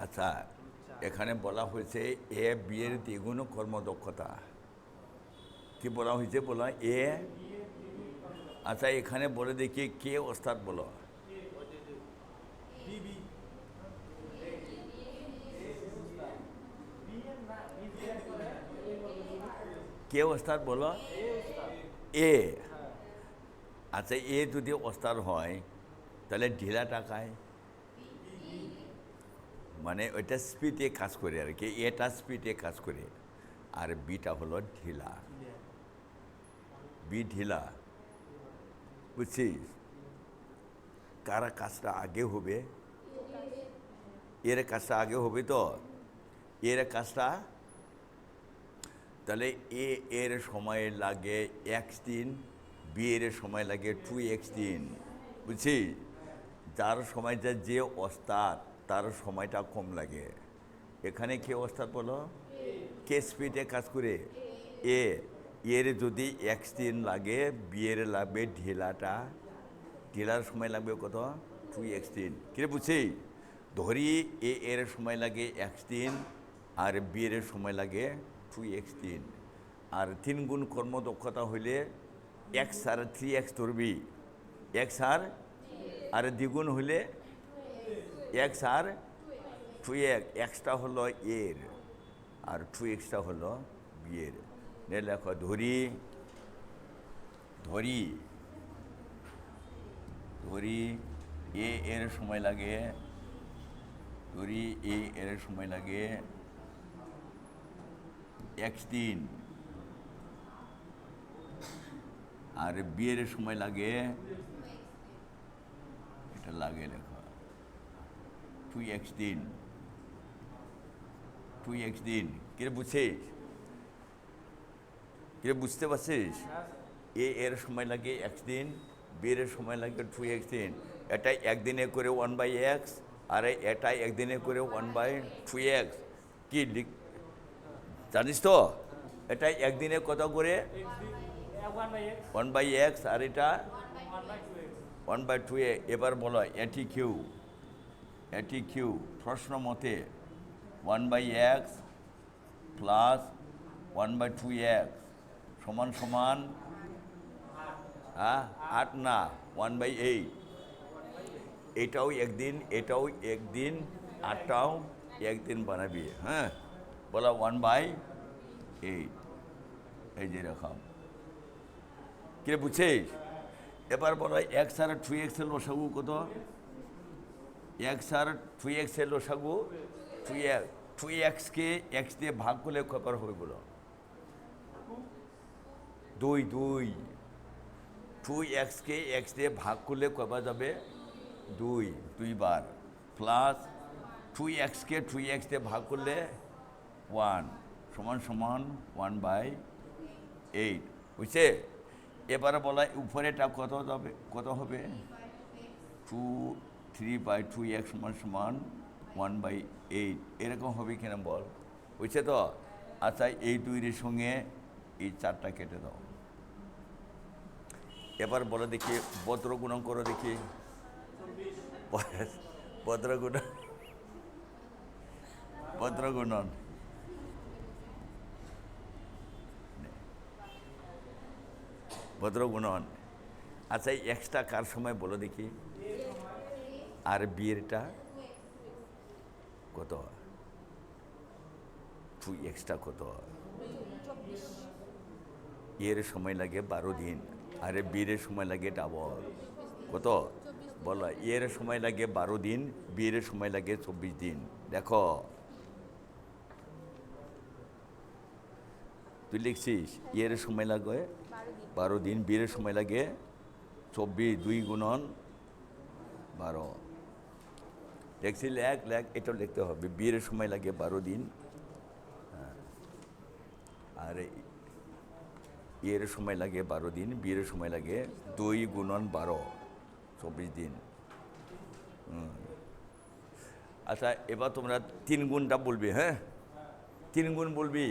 আচ্ছা, এখানে বলা হয়েছে এ বিয়ের দ্বিগুণ কর্মদক্ষতা। কি বলা হয়েছে? বলা এ। আচ্ছা, এখানে বলে দেখি কে ওস্তাদ বলো। কে ওস্তাদ বলো? এ। আচ্ছা, এ যদি ওস্তাদ হয় তাহলে ঢিলা টাকায়, মানে ওইটা স্পিডে কাজ করে আর কি, এটা স্পিডে কাজ করে, আর বিটা হলো ঢিলা। বি ঢিলা, বুঝছিস? কারা কাজটা আগে হবে? এর কাজটা আগে হবে তো, এর কাজটা। তাহলে এর সময় লাগে x দিন, বি এর সময় লাগে 2x দিন, বুঝছিস? যার সময়টা যে ওস্তাদ তার সময়টা কম লাগে। এখানে কে ওস্তাদ বলো? কে স্পিডে কাজ করে? এ। এর যদি x দিন লাগে, বি এর লাগবে ঢিলাটা, ঢিলার সময় লাগবে কত? 2x দিন। কিরে বুঝছি? ধরি এর সময় লাগে x দিন আর বি এর সময় লাগে 2x দিন। আর 3 গুণ কর্মদক্ষতা হইলে এক্স আর 3x ধরবি, এক্স আর দ্বিগুণ হইলে এক্স আর 2x। এক্সটা হলো এর আর 2xটা হলো বি এর। লেখো ধরি ধরি ধরি এর সময় লাগে, ধরি এর সময় লাগে x দিন আর বি এর সময় লাগে, এটা লাগে লেখো 2x দিন। 2x দিন। কিরে বুঝছিস? কিরে বুঝতে পারছিস? এর সময় লাগে x দিন, বি এর সময় লাগে 2x দিন। এটা একদিনে করে 1/x, আর এটা একদিনে করে 1/2x। কি জানিস তো? এটা একদিনে কত করে? 1/x, আর এটা 1/2x। এবার বলো এটি কিউ প্রশ্ন মতে 1/x প্লাস 1/2x সমান সমান 8 না 1/8। এটাও একদিন, এটাও একদিন, 8টাও একদিন বানাবি। হ্যাঁ, বলা 1/8। এই যেরকম। কে বুঝছিস? এবার বলো এক্স আর 2x এর লসাগু কত? এক্স আর 2x এর লসাগু 2x কে এক্স দিয়ে ভাগ করলে কবার হবে বলো? 2 2x কে এক্স দিয়ে ভাগ করলে কবার যাবে? 2 বার। প্লাস 2x কে 2x দিয়ে ভাগ করলে 1 সমান সমান 1/8। বুঝছে? এবারে বলা উপরেটা কত হবে? 3/2x সমান সমান 1/8। এরকম হবে কিনা বল? বুঝছে তো? আচ্ছা, এই 2-এর সঙ্গে এই 4টা কেটে দাও। এবার বলে দেখি বজ্রগুণন করো দেখি। বজ্রগুণন বজ্রগুণন বজ্রগুণন। আচ্ছা, এই এক্সটা কার সময় বলো দেখি, আর বিয়েরটা কত? 2xটা কত? এর সময় লাগে 12 দিন, আর বিয়ের সময় লাগে ডাবল কত? বলো। এর সময় লাগে 12 দিন, বিয়ের সময় লাগে 24 দিন। দেখো তুই লিখছিস এর সময় লাগে 12 দিন, বিয়ের সময় লাগে 24, 2 × 12। দেখছি লেখ, এটাও লিখতে হবে। বিয়ের সময় লাগে 12 দিন, আর এর সময় লাগে 12 দিন, বিয়ের সময় লাগে 2 × 12, 24 দিন। আচ্ছা, এবার তোমরা 3 গুণটা বলবি। হ্যাঁ, 3 গুণ বলবি,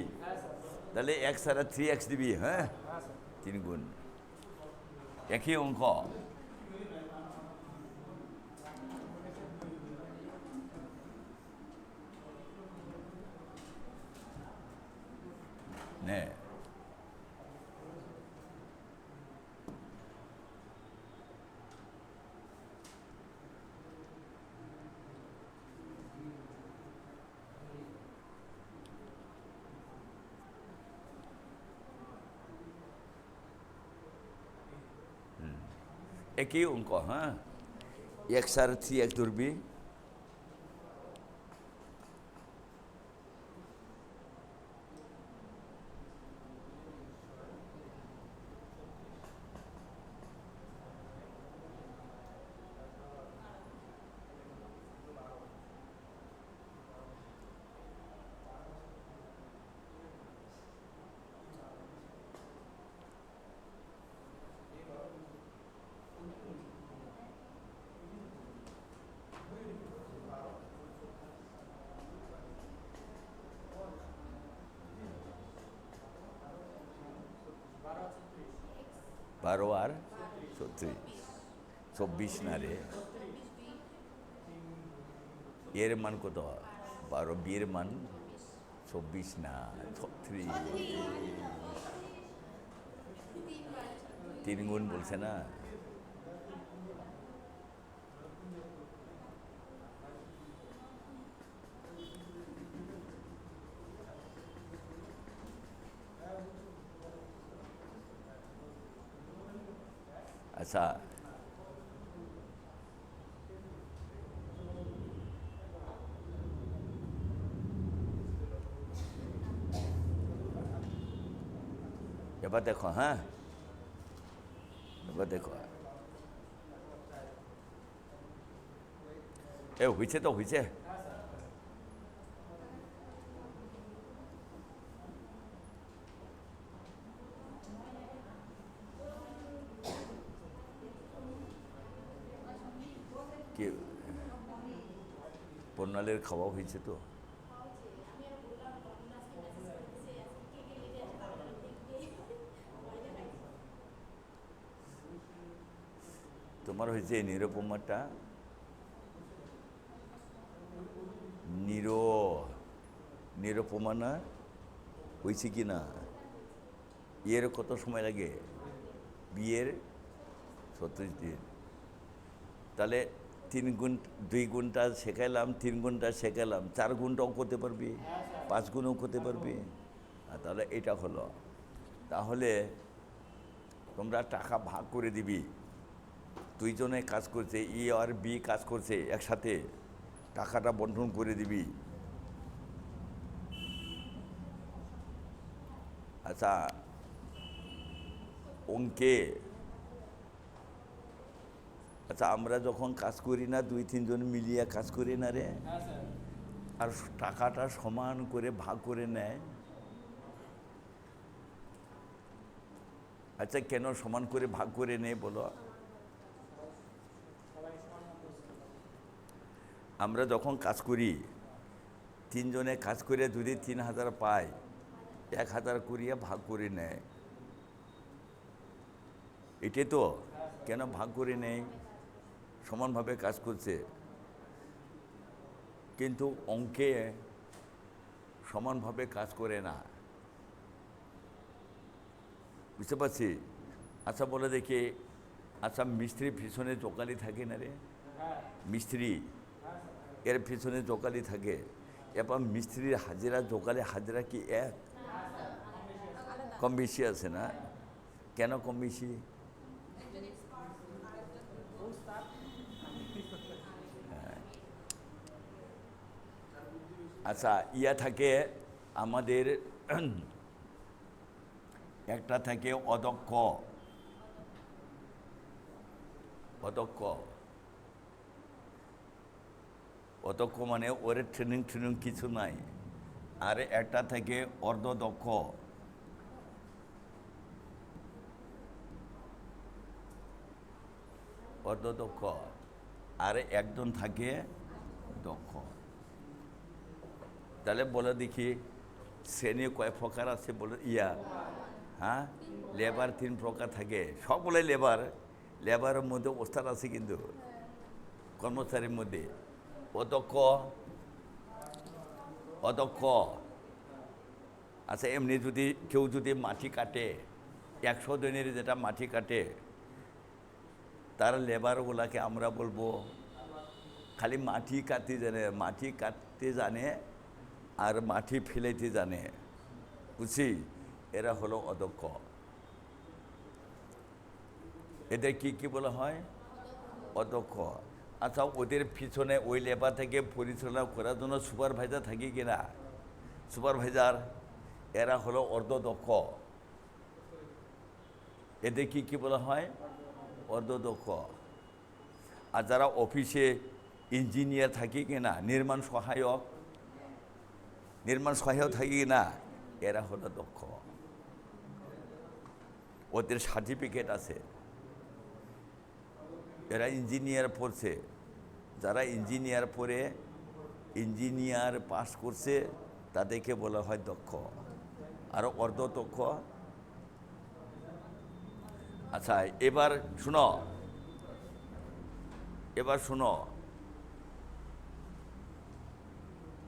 তাহলে এক্স আর 3x দিবি। হ্যাঁ, 3 গুণ একই অঙ্ক। নে একই অঙ্ক, হ্যাঁ, এক্স আর 3x ধরবি, বারো আর 36, 24 না রে, এর মান কত? 12, বিয়ের মান 24 না 36, 3 গুণ বলছে না। আচ্ছা, এবার দেখো, হ্যাঁ, এবার দেখো, এ হয়েছে তো হয়েছে। কি পর্ণালের খাওয়া হয়েছে তো? তোমার হয়েছে নিরুপমাটা, নিরুপমা না হয়েছে কি না? এর কত সময় লাগে? বিয়ের 36 দিন। তাহলে 2 ঘন্টা শেখাইলাম, 3 ঘন্টা শেখাইলাম, 4 ঘন্টাও করতে পারবি, 5 গুণও করতে পারবি। তাহলে এটা হলো, তাহলে তোমরা টাকা ভাগ করে দিবি। 2 জনে কাজ করছে, ই আর বি কাজ করছে একসাথে, টাকাটা বন্টন করে দিবি। আচ্ছা, অঙ্কে, আচ্ছা আমরা যখন কাজ করি না, 2-3 জন মিলিয়ে কাজ করি না রে, আর টাকাটা সমান করে ভাগ করে নেয়। আচ্ছা, কেন সমান করে ভাগ করে নেয় বলো? আমরা যখন কাজ করি, 3 জনে কাজ করে যদি 3000 পায়, 1000 করিয়া ভাগ করে নেয়, এটাই তো। কেন ভাগ করে নেয়? সমানভাবে কাজ করছে, কিন্তু অঙ্কে সমানভাবে কাজ করে না, বুঝতে পারছি? আচ্ছা বলে দেখি, আচ্ছা মিস্ত্রির পিছনে জোকালি থাকে না রে? মিস্ত্রি এর পিছনে জোকালি থাকে, এবার মিস্ত্রির হাজিরা জোকালি হাজিরা কি এক? কম বেশি আছে না? কেন কম বেশি? আচ্ছা, ইয়া থাকে আমাদের, একটা থাকে অদক্ষ, অদক্ষ, অদক্ষ মানে ওর ট্রেনিং কিছু নাই। আর একটা থাকে অর্ধদক্ষ, অর্ধদক্ষ, আর একজন থাকে দক্ষ। তাহলে বলে দেখি শ্রেণী কয় প্রকার আছে বলে? হ্যাঁ, লেবার 3 প্রকার থাকে, সকলে লেবার। লেবারের মধ্যে ওস্তাদ আছে কিন্তু কর্মচারীর মধ্যে। অদক্ষ, অদক্ষ, আচ্ছা, এমনি যদি কেউ যদি মাটি কাটে, 100 দিনের যেটা মাটি কাটে, তার লেবারগুলাকে আমরা বলবো খালি মাটি কাটতে জানে আর মাটি ফেলাইতে জানে, বুঝছি, এরা হলো অদক্ষ। এদের কি বলা হয়? অদক্ষ। আচ্ছা, ওদের পিছনে ওই লেবার থেকে পরিচালনা করার জন্য সুপারভাইজার থাকে কিনা? সুপারভাইজার, এরা হলো অর্ধদক্ষ। এদের কি বলা হয়? অর্ধদক্ষ। আর যারা অফিসে ইঞ্জিনিয়ার থাকে কিনা, নির্মাণ সহায়ক থাকে কিনা, এরা হলো দক্ষ। ওদের সার্টিফিকেট আছে, এরা ইঞ্জিনিয়ার পড়ছে। যারা ইঞ্জিনিয়ার পড়ে ইঞ্জিনিয়ার পাস করছে তাদেরকে বলা হয় দক্ষ। আর অর্ধদক্ষ। আচ্ছা, এবার শুনো,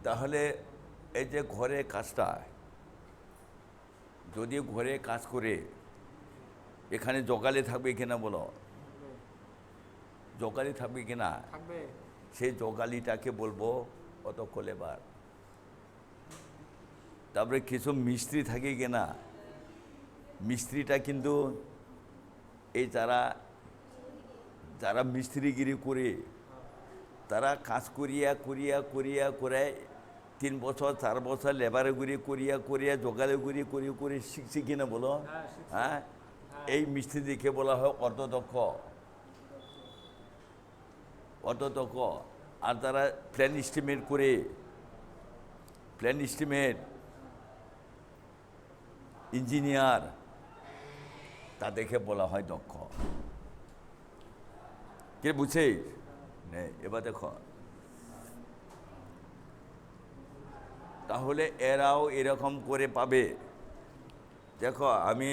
তাহলে এই যে ঘরে কাজটা, যদি ঘরে কাজ করে, এখানে জগালি থাকবে কিনা বলো? জগালি থাকবে কিনা? সেই জগালিটাকে বলবো অদক্ষ লেবার। তারপরে কিছু মিস্ত্রি থাকে কিনা, মিস্ত্রিটা কিন্তু এই যারা মিস্ত্রিগিরি করে, তারা কাজ করে 3 বছর 4 বছর লেবারগুড়ি করিয়া জোগালিগুড়ি করে শিখছি কিনা বলো? হ্যাঁ, এই মিস্ত্রিদিকে বলা হয় অর্ধদক্ষ। আর তারা প্ল্যান এস্টিমেট ইঞ্জিনিয়ার, তাদেরকে বলা হয় দক্ষ। কে বুঝছে? এবার দেখো, তাহলে এরাও এরকম করে পাবে। দেখো, আমি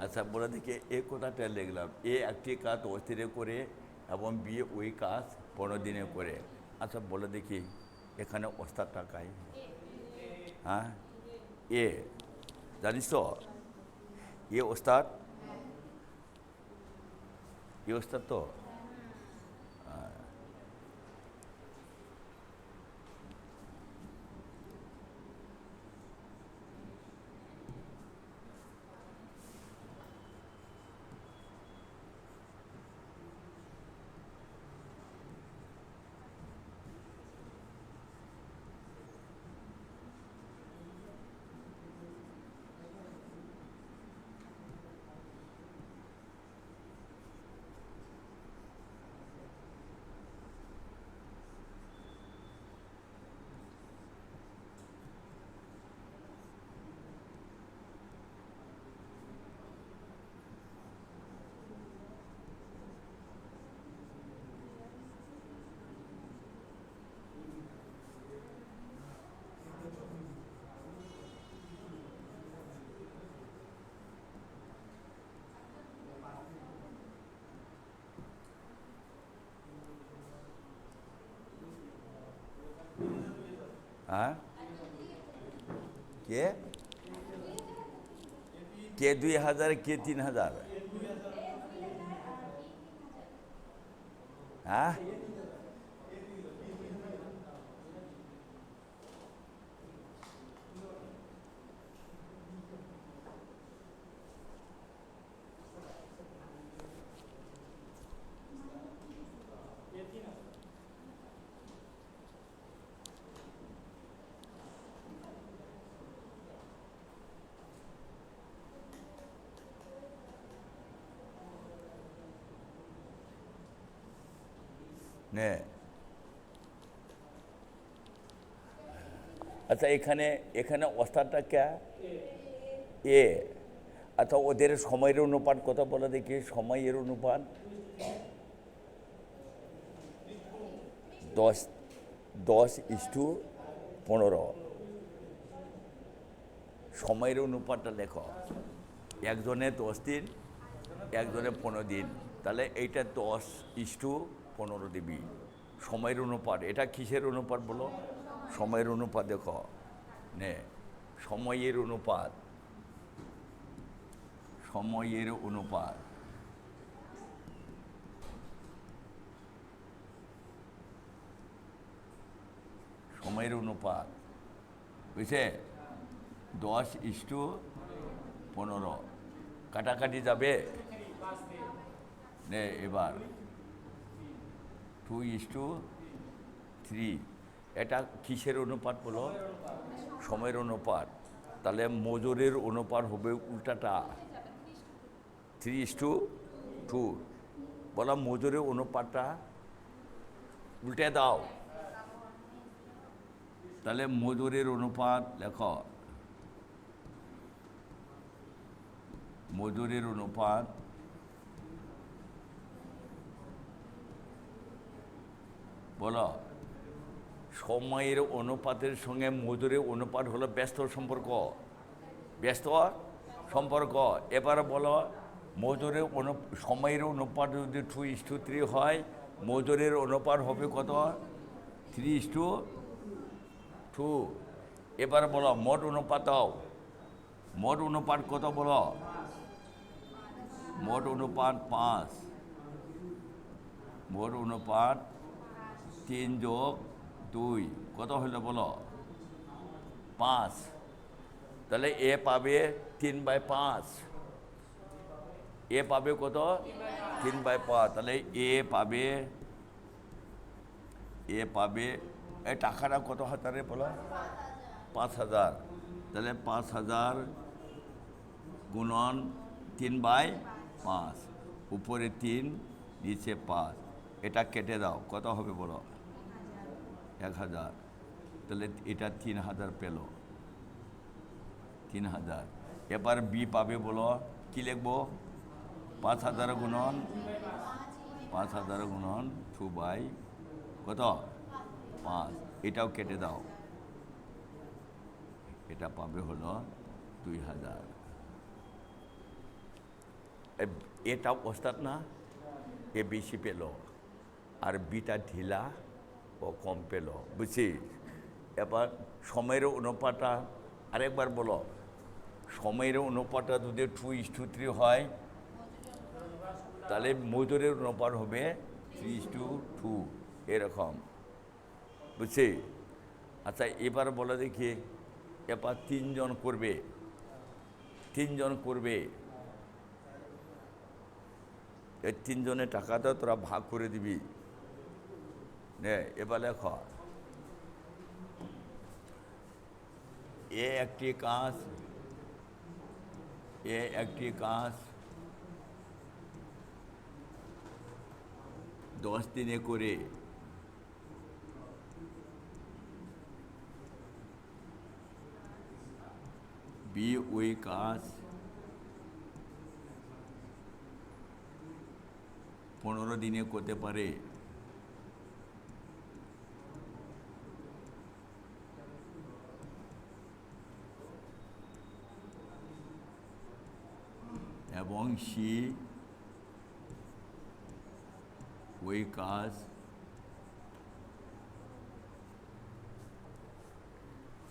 আচ্ছা, বলে দেখি, এ কথাটা লিখলাম, এ একটি কাজ অস্থিরে করে এবং বি ওই কাজ 15 দিনে করে। আচ্ছা, বলে দেখি, এখানে ওস্তাদ টাকায়, হ্যাঁ, এ জানিস তো, এ ওস্তাদ তো। হ্যাঁ, কে 2000, কে 3000? হ্যাঁ, নে আচ্ছা, এখানে এখানে ওস্তাদটা কে এ। আচ্ছা, ওদের সময়ের অনুপাত কত বলে দেখি, সময়ের অনুপাত 10:15। সময়ের অনুপাতটা লেখো, একজনে 10 দিন, একজনে 15 দিন, তাহলে এইটা 10:15 দিবি। সময়ের অনুপাত, এটা কিসের অনুপাত বলো? সময়ের অনুপাত দেখো নে, সময়ের অনুপাত, সময়ের অনুপাত, সময়ের অনুপাত বুঝছে? 10:15 কাটাকাটি যাবে নে। এবার 2:3, এটা কিসের অনুপাত বলো? সময়ের অনুপাত। তাহলে মজুরের অনুপাত হবে উল্টাটা 3:2। বলা মজুরের অনুপাতটা উল্টে দাও, তাহলে মজুরের অনুপাত লেখো, মজুরের অনুপাত বলো। সময়ের অনুপাতের সঙ্গে মজুরের অনুপাত হলো ব্যস্ত সম্পর্ক, ব্যস্ত সম্পর্ক। এবার বলো মজুরের সময়ের অনুপাত যদি 2:3 হয়, মজুরের অনুপাত হবে কত? 3:2। এবার বলো মোট অনুপাত দাও, মোট অনুপাত কত বলো? মোট অনুপাত 5। মোট অনুপাত 3+2 কত হলো বলো? 5। তাহলে এ পাবে 3/5। এ পাবে কত? 3/5। তাহলে এ পাবে, এ পাবে, এই টাকাটা কত হাজারে বলো? 5,000। তাহলে 5,000 গুণন 3/5, উপরে 3 নিচে 5, এটা কেটে দাও, কত হবে বলো? 1,000। তাহলে এটা 3,000 পেল, 3,000। এবার বি পাবে বলো, কি লিখবো? 5,000 গুণন 2/, কত? 5, এটাও কেটে দাও, এটা পাবে হলো 2,000। এটা ওস্তাদ না, এ বেশি পেল আর বিটা ঢিলা ও কম পেল, বুঝছিস? এবার সময়ের অনুপাতটা আরেকবার বলো। সময়ের অনুপাতটা যদি 2:3 হয়, তাহলে মজুরের অনুপাত হবে 3:2, এরকম, বুঝছি? আচ্ছা, এবার বলে দেখি, এবার 3 জন করবে, 3 জন করবে, এই 3 জনের টাকাটা তোরা ভাগ করে দিবি নে। এবার লেখো, এ একটি কাজ, এ একটি কাজ 10 দিনে করে বি ওই কাজ 15 দিনে করতে পারে। এবং সি ওই কাজ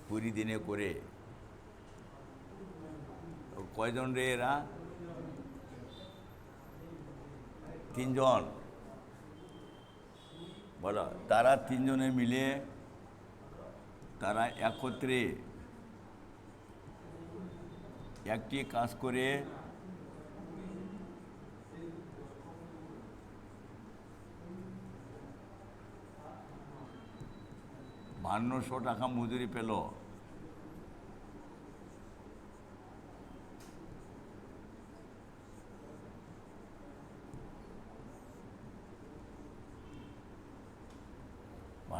20 দিনে করে। কয়জন রে এরা? 3 জন। বলো, তারা 3 জনে মিলে, তারা একত্রে একটি কাজ করে 5,200 টাকা মজুরি পেল।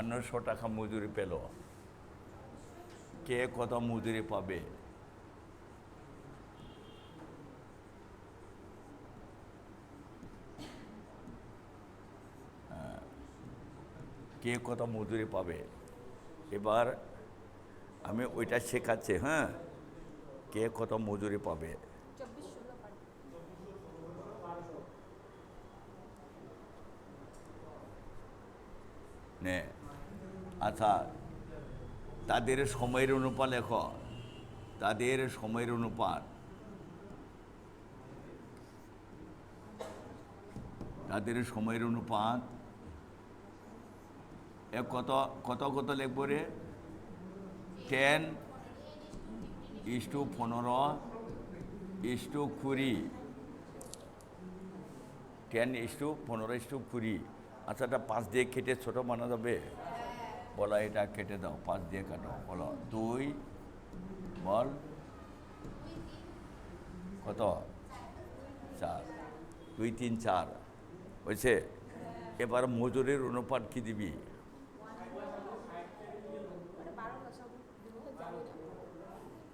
1200 টাকা মজুরি পেল, কে কত মজুরি পাবে? কে কত মজুরি পাবে? এবার আমি ওইটা শেখাচ্ছি, হ্যাঁ, কে কত মজুরি পাবে। নে, আচ্ছা, তাদের সময়ের অনুপাত লেখো, তাদের সময়ের অনুপাত, তাদের সময়ের অনুপাত কত কত কত লিখব রে? 10:15:20, 10:15:20। আচ্ছা, এটা 5 দিয়ে কেটে ছোট বানা যাবে? বলো, এটা কেটে দাও, 5 দিয়ে কাটো। বলো 2, বল কত? 4, 2, 3, 4 হয়েছে। এবার মজুরির অনুপাত কি দিবি?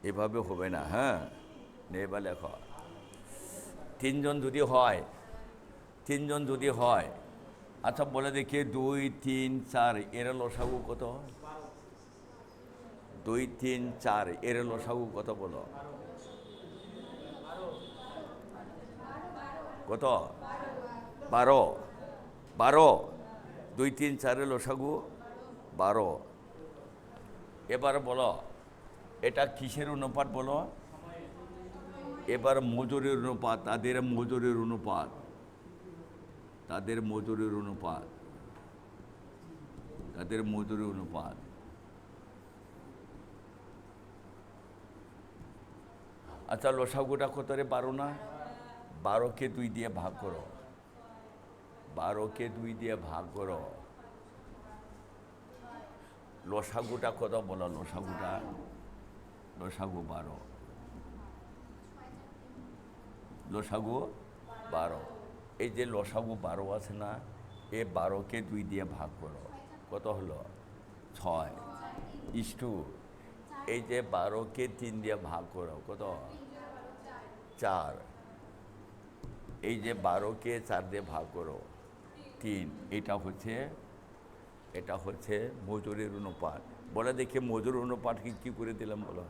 এভাবে হবে না, হ্যাঁ। এবার লেখো, 3 জন যদি হয়, 3 জন যদি হয়, আচ্ছা বলে দেখি 2, 3, 4 এর লসাগু কত? 2, 3, 4 এর লসাগু কত বলো? কত? 12, 12, 2, 3, 4 লসাগু 12। এবার বলো এটা কিসের অনুপাত বলো? এবার মজুরির অনুপাত, তাদের মজুরির অনুপাত, তাদের মজুরির অনুপাত, তাদের মজুরির অনুপাত। আচ্ছা, লসাগুটা কত রে? 12 না? 12কে 2 দিয়ে ভাগ করো, 12কে 2 দিয়ে ভাগ করো। লসাগুটা কত বলো? লসাগুটা, লসাগু 12, লসাগু 12। এই যে লসাগু 12 আছে না, এ 12কে 2 দিয়ে ভাগ করো, কত হলো? 6 ইস্টু, এই যে 12কে 3 দিয়ে ভাগ করো, কত? 4। এই যে 12কে 4 দিয়ে ভাগ করো, 3। এটা হচ্ছে মজুরির অনুপাত। বলে দেখি মজুর অনুপাত কি করে দিলাম বলো?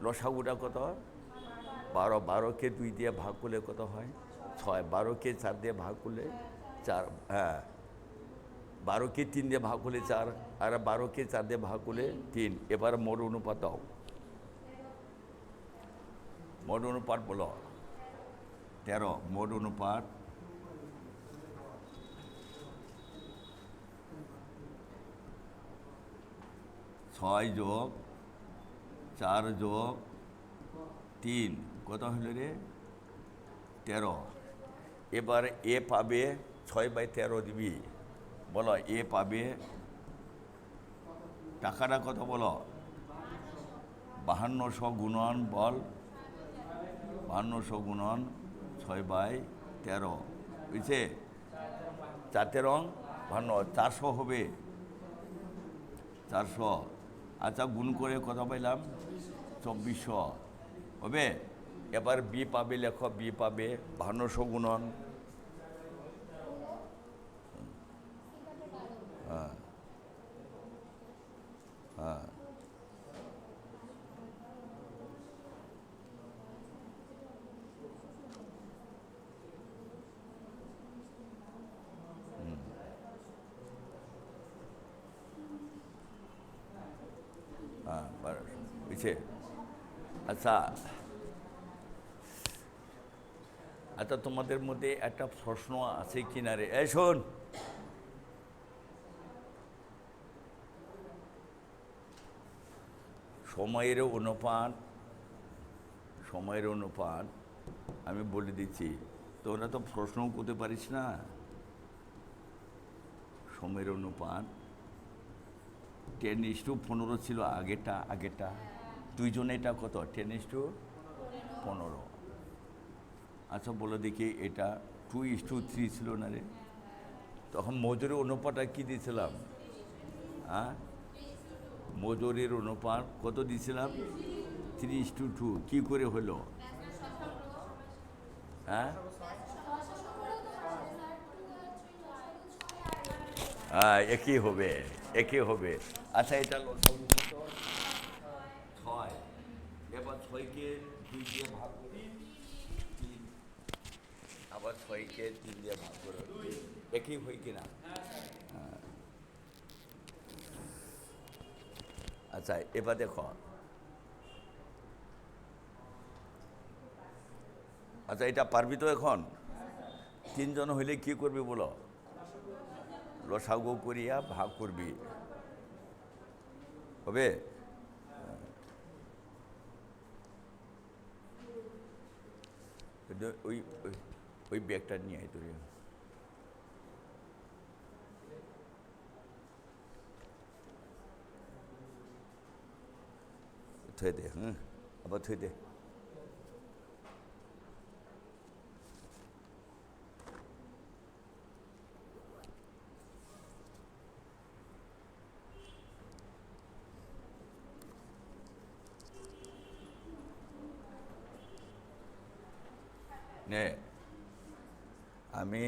লসাগুটা কত? 12, 12কে 2 দিয়ে ভাগ করলে কত হয়? 6, 12কে 4 দিয়ে ভাগ করলে 4, হ্যাঁ, 12কে 3 দিয়ে ভাগ করলে 4, আর 12কে 4 দিয়ে ভাগ করলে 3। এবার মোট অনুপাত দাও, মোট অনুপাত বলো। 13 মোট অনুপাত। 6 যোগ 4 যোগ 3 কত হলো রে? 13। এবার এ পাবে 6/13 দিবি, বলো এ পাবে টাকাটা কত বলো? 5200 গুণন, বল 5200 গুণন 6/13, বুঝছে? 4 52, 400 হবে, 400। আচ্ছা, গুণ করে কত পাইলাম? 2400 হবে। এবার বি পাবে, লেখো বি পাবে 5200 গুণন, হ্যাঁ হ্যাঁ, হ্যাঁ, বুঝছে? আচ্ছা, আচ্ছা, তোমাদের মধ্যে একটা প্রশ্ন আছে কিনা রে? এই শোন, সময়ের অনুপাত, সময়ের অনুপাত আমি বলে দিচ্ছি, তোরা তো প্রশ্নও করতে পারিস না। সময়ের অনুপাত 10:15 ছিল আগেরটা, দুইজনে এটা কত? 10:15। আচ্ছা বলে দেখি, এটা 2:3 ছিল না রে? তখন মজুরি অনুপাতটা কি দিয়েছিলাম? হ্যাঁ, মজুরির অনুপাত কত দিয়েছিলাম? 3:2। কী করে হলো? হ্যাঁ, হ্যাঁ, একই হবে, একই হবে। আচ্ছা, এটা লসাগু কত? 6। এবার 6কে 2 দিয়ে ভাগ করি, 3। আবার 6কে 3 দিয়ে ভাগ করে একই হয় কিনা? আচ্ছা, এবার দেখো। আচ্ছা, এটা পারবি তো এখন? 3 জন হইলে কি করবি বলো? লসাগু করিয়া ভাগ করবি, হবে? ওই ওই ওই ব্যাগটা নিয়ে আয় তোর। থুয়ে দে, হুম, আবার থুয়ে দে। নে, আমি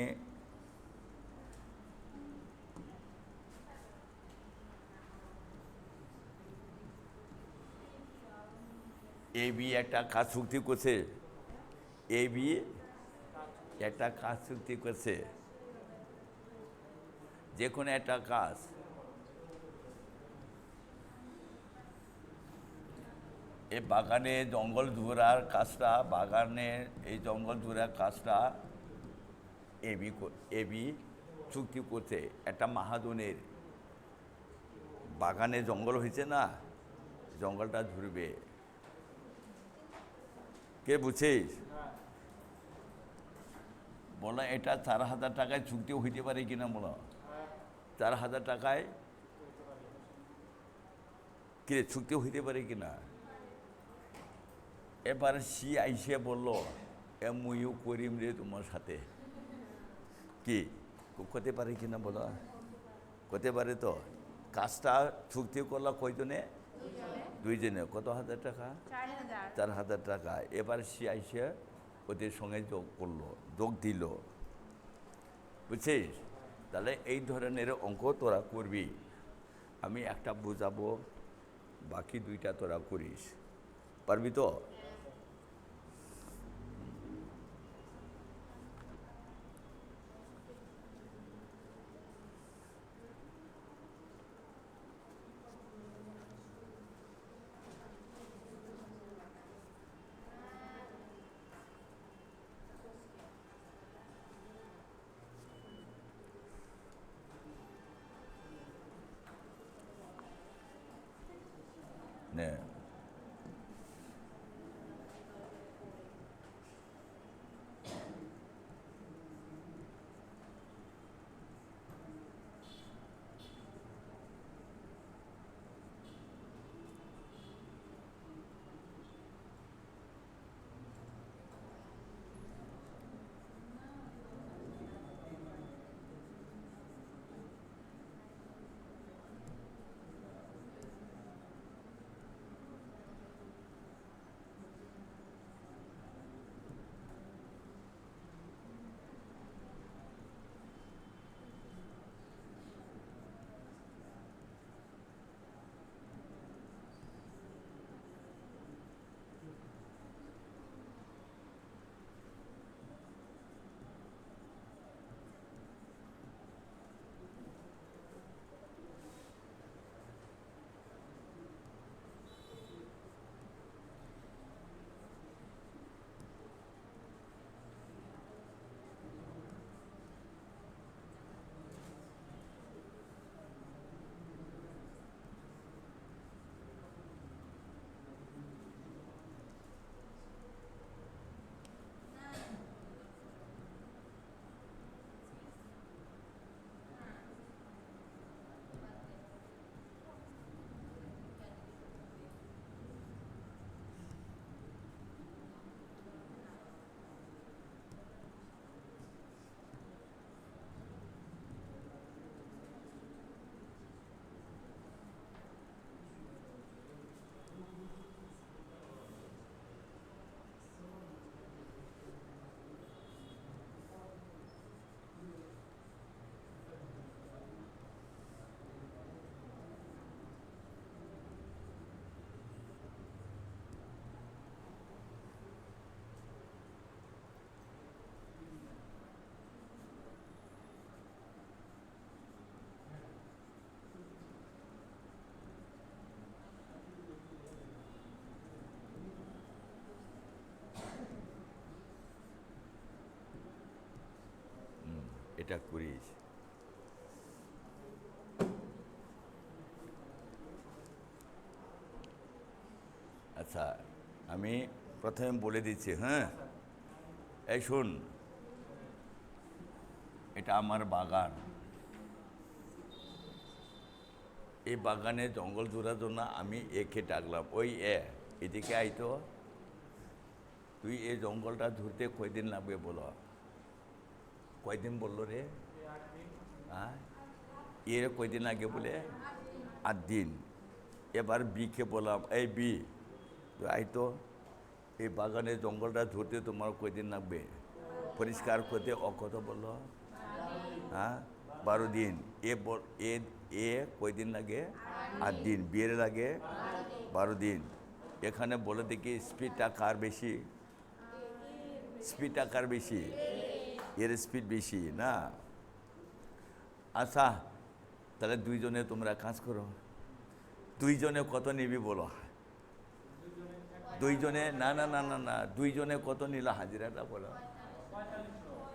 এবি একটা কাজ চুক্তি করছে। এবি একটা কাজ চুক্তি করছে, যে কোনো একটা কাজ। এই বাগানে জঙ্গল ধরার কাজটা, বাগানে এই জঙ্গল ধরার কাজটা এবি চুক্তি করছে একটা মাহাজনের। বাগানে জঙ্গল হয়েছে না, জঙ্গলটা ধরবে। কে বুঝছিস? বলো, এটা 4,000 টাকায় চুক্তি হইতে পারে কিনা বলো? 4,000 টাকায় কে চুক্তি হইতে পারে কিনা? এবার সি আইসে বলল, মুইও করিম রে তোমার সাথে। কি করতে পারে কিনা বলো? করতে পারে তো। কাজটা চুক্তি করলো কয়জনে? 2 জনে। কত হাজার টাকা? 4,000 টাকা। এবার সে আইসে ওদের সঙ্গে যোগ করলো, যোগ দিল, বুঝছিস? তাহলে এই ধরনের অঙ্ক তোরা করবি। আমি একটা বোঝাবো, বাকি 2টা তোরা করিস। পারবি তো? নে, এটা করিস। আচ্ছা, আমি প্রথমে বলে দিচ্ছি, হ্যাঁ। এই শুন, এটা আমার বাগান। এই বাগানে জঙ্গল ধরার জন্য আমি একে ডাকলাম, ওই এদিকে আইতো। তুই এই জঙ্গলটা ধরতে কয়দিন লাগবে বলো? কয়দিন বললো রে? হ্যাঁ, এর কয়দিন আগে বলে 8 দিন। এবার বিকে বললাম, এই বি তুই আইতো, এই বাগানের জঙ্গলটা ধরতে তোমার কয়দিন লাগবে পরিষ্কার করতে? কত বললো? হ্যাঁ, 12 দিন। এ কয়দিন লাগে? 8 দিন। বিয়ের লাগে 12 দিন। এখানে বলে দেখি স্পিডটা কার বেশি? স্পিডটা কার বেশি? এর স্পিড বেশি না? আচ্ছা, তাহলে দুইজনে তোমরা কাজ করো। দুইজনে কত নিবি বলো? দুইজনে না না না না না, দুইজনে কত নিল হাজিরাটা বলো?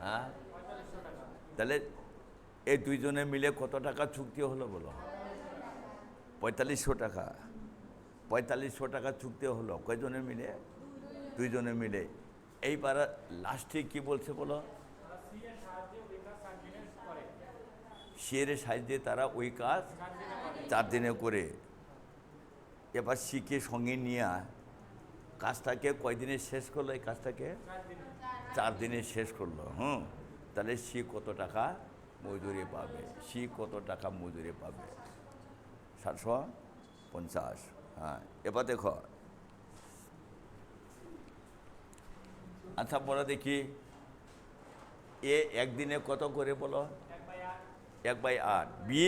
হ্যাঁ, তাহলে এই দুইজনে মিলে কত টাকা চুক্তি হলো বলো? 4500 টাকা। 4500 টাকা চুক্তি হলো কয়জনে মিলে? দুইজনে মিলে। এইবার লাস্টে কি বলছে বলো? সিয়ের সাহায্যে তারা ওই কাজ 4 দিনে করে। এবার শিখে সঙ্গে নিয়ে কাজটাকে কয়দিনে শেষ করলো? এই কাজটাকে 4 দিনে শেষ করলো। তাহলে সে কত টাকা মজুরি পাবে? সে কত টাকা মজুরি পাবে? 750। হ্যাঁ, এবার দেখো। আচ্ছা বলো দেখি, এ একদিনে কত করে বলো? 1/8। বি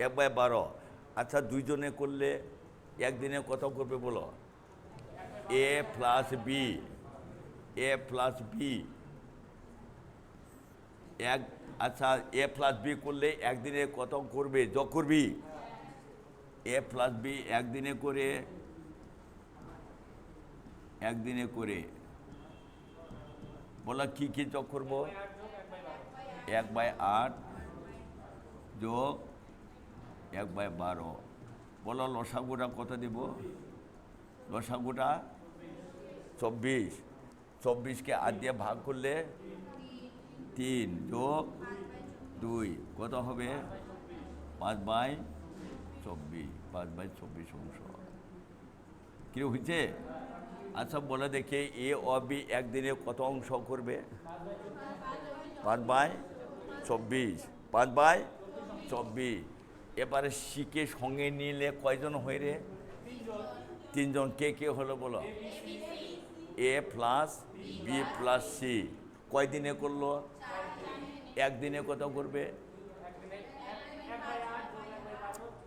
1/12। আচ্ছা, দুইজনে করলে একদিনে কত করবে বলো? এ প্লাস বি। এ প্লাস বি আচ্ছা, এ প্লাস বি করলে একদিনে কত করবে? যোগ করবি। এ প্লাস বি একদিনে করে বলো কি কি যোগ করবো? 1/8 যোগ 1/12। বলো লসাগুটা কত দিব? লসাগুটা 24। 24কে 8 দিয়ে ভাগ করলে 3 যোগ 2 কত হবে? 5/24। 5/24 অংশ। কি হয়েছে? আচ্ছা বলে দেখে, এ ও বি একদিনে কত অংশ করবে? 5/24। 5/24। এবারে শিখে সঙ্গে নিলে কয়জন হয় রে? 3 জন। কে কে হলো বলো? এ প্লাস বি প্লাস সি। কয়দিনে করলো? একদিনে কত করবে?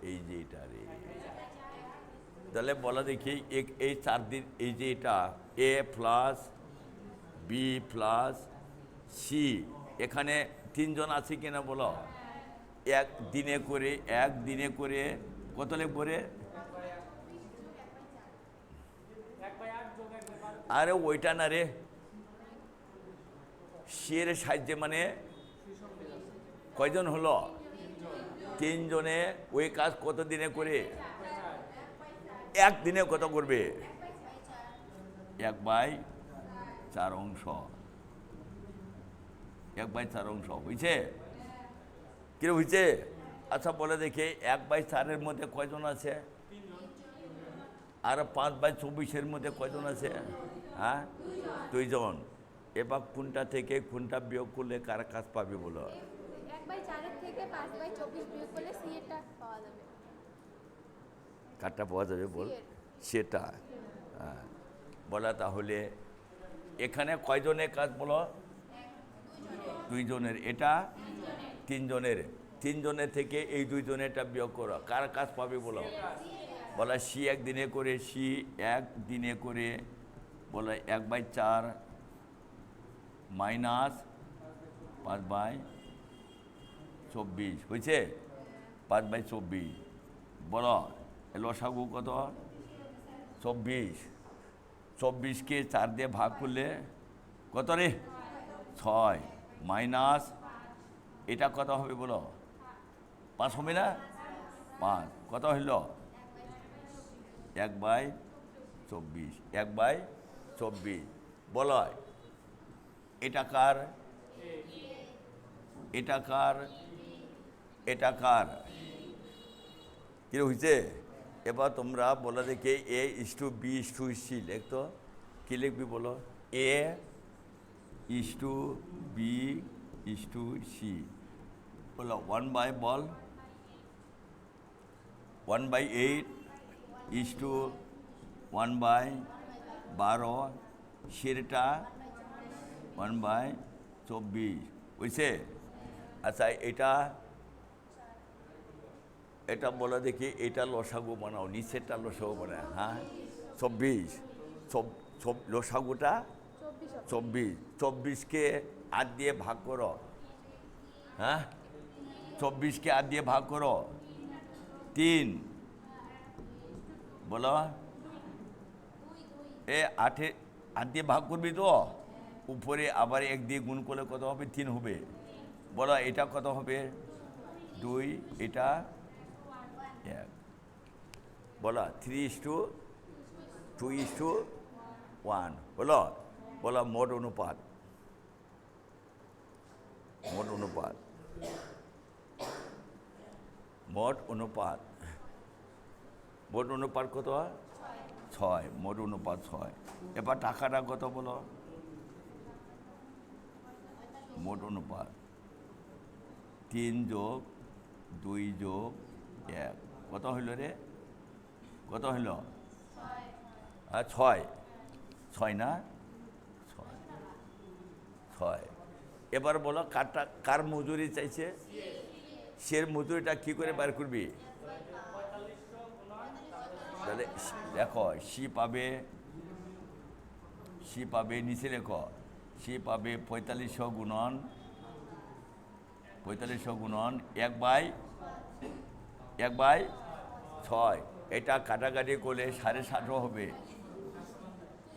এই যে এটা রে, তাহলে বলা দেখি এই 4 দিন, এই যে এটা এ প্লাস বি প্লাস সি, এখানে 3 জন আছে কিনা বলো? একদিনে করে কত লিখবো রে? আরে ওইটা না রে, সিয়ের সাহায্যে মানে কয়জন হলো? 3 জনে ওই কাজ কত দিনে করে? একদিনে কত করবে? 1/4 অংশ। 1/4 অংশ হয়েছে? কি হয়েছে? আচ্ছা বলে দেখে, 1/4-এর মধ্যে কয়জন আছে? আর 5/24-এর মধ্যে কয়জন আছে? হ্যাঁ, 2 জন। এবার কোনটা থেকে কোনটা বিয়োগ করলে কার কাজ পাবে বলো? 1/4 থেকে 5/24 বিয়োগ করলে সি এরটা পাওয়া যাবে। কারটা পাওয়া যাবে বল? সেটা। হ্যাঁ, বলা তাহলে এখানে কয়জনের কাজ বলো? 2 জনের। এটা 3 জনের। 3 জনের থেকে এই 2 জনেরটা বিয়োগ করো, কার কাজ পাবে বলো? বলা সি একদিনে করে, বলা 1/4 মাইনাস 5/24 হয়েছে? 5/24 বলো লসাগু কত? 24। 24কে 4 দিয়ে ভাগ করলে কত রে? 6। মাইনাস এটা কত হবে বলো? 5 হবে না? 5 কত হইল? 1/24, 1/24। বলো এটা কার? এটা কার? এটা কার? কি হয়েছে? এবার তোমরা বলো দেখে A:B:C লিখতো। কি লিখবি বলো? A:B:C বলো 1/8 1/12 সেটা 1/24 বুঝছে? আচ্ছা এটা বলো দেখি, এটা লসাগু বানাও, নিচেরটা লসাগু বানাও। হ্যাঁ 24, লসাগুটা 24, 24কে 8 দিয়ে ভাগ করো। হ্যাঁ 24কে 8 দিয়ে ভাগ করো। 3 বলো। 8 দিয়ে ভাগ করবি তো, উপরে আবার 1 দিয়ে গুণ করলে কত হবে? 3 হবে। বলো এটা কত হবে? 2, এটা 1। বলো 3:2:1 বলো। বলো মোট অনুপাত। মোট অনুপাত কত? 6। মোট অনুপাত 6। এবার টাকাটা কত বলো? মোট অনুপাত 3 + 2 + 1 কত হইল রে? কত হইল? 6 না? 6। এবার বলো কার মজুরি চাইছে? সের মজুরিটা কি করে বার করবি? তাহলে দেখো সি পাবে নিচে লেখো। সি পাবে 4500 গুণন 1/6। এটা কাটাকাটি করলে 750 হবে।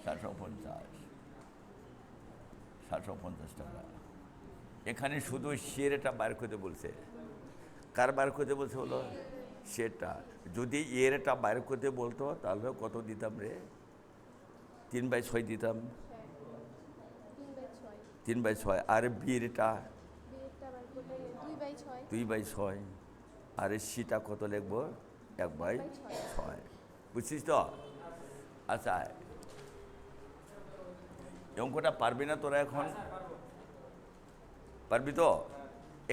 750 টাকা। এখানে শুধু শেরটা বার করতে বলছে। কার বার করতে বলছে বলো? সেটা। যদি এরটা বার করতে বলতো তাহলে কত দিতাম রে? 3/6 দিতাম। 3/6। আর বিরটা 2/6। আর সিটা কত লিখবো? 1/6। বুঝছিস তো? আচ্ছা অঙ্কটা পারবি না তোরা এখন? পারবি তো?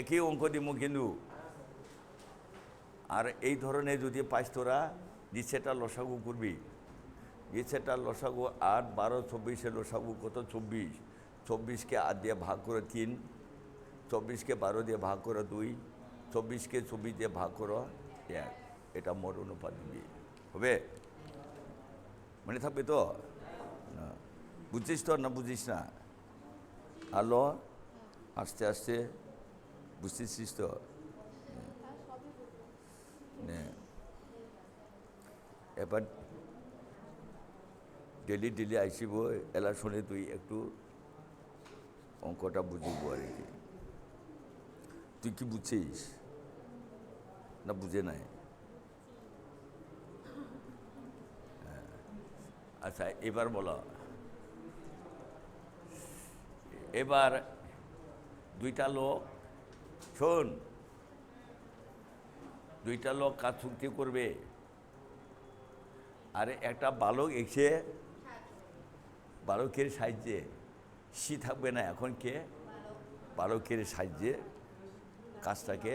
একই অঙ্ক দিব কিন্তু। আর এই ধরনের যদি পাইস তোরা, নিচেটা লসাগু করবি। নিচেটা লসাগু 8, 12, 24 লসাগু কত? 24। 24কে 8 দিয়ে ভাগ করে 3, 24কে 12 দিয়ে ভাগ করে 2, 24কে 24 দিয়ে ভাগ করো 1। এটা মোট অনুপাত দিবি। হবে? মনে থাকবে তো? না বুঝছিস তো না বুঝিস না? আলো আস্তে আস্তে বুঝতেছিস তো? এবার ডেলি আইসিব, এলা শুনে তুই একটু অঙ্কটা বুঝিব আর কি। তুই কি বুঝছিস না বুঝে নাই? আচ্ছা এবার বলো। এবার দুইটা লোক কাজ চুক্তি করবে। আর একটা বালক এসে বালকের সাহায্যে, সি থাকবে না এখন, কে? বালকের সাহায্যে কাজটাকে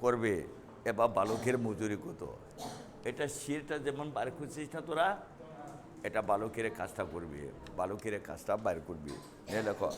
করবে। এবার বালকের মজুরি কত? এটা সিটা যেমন বার করছিস না তোরা, এটা বালকের কাজটা করবে। বালকের কাজটা বার করবি। দেখো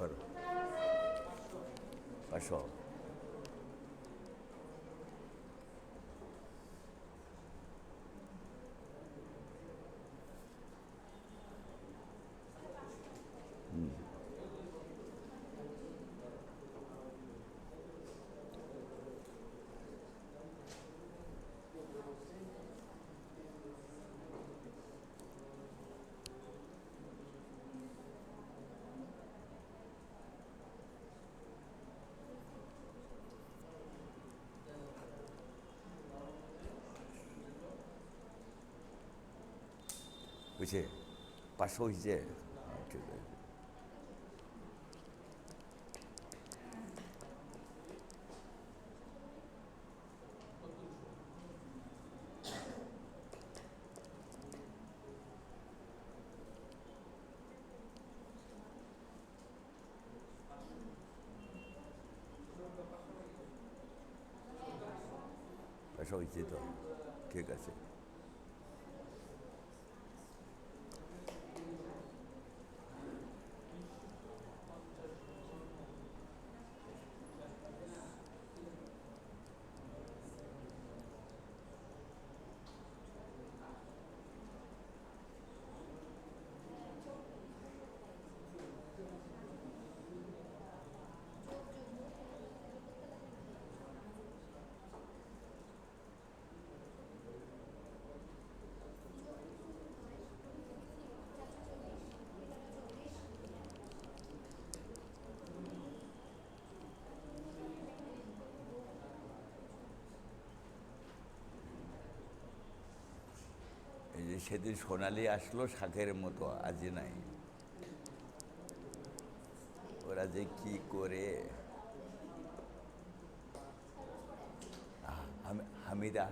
করো 500 বুঝছে 500 হয়েছে ঠিক আছে পয়সা হয়েছে তো ঠিক আছে এই যে সেদিন সোনালি আসলো শাকের মতো আজ নাই ওরা যে কি করে হামিদা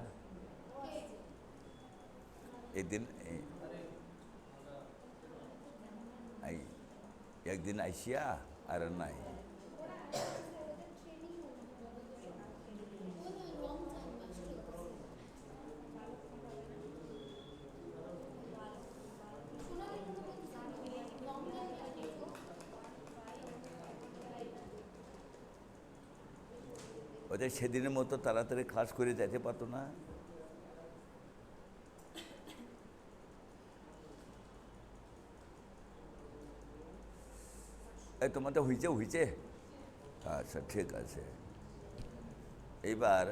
এদিন একদিন আইসিয়া আর নাই ওদের সেদিনের মতো তাড়াতাড়ি ক্লাস করে যেতে পারতো না এই তোমাদের হয়েছে আচ্ছা ঠিক আছে এইবার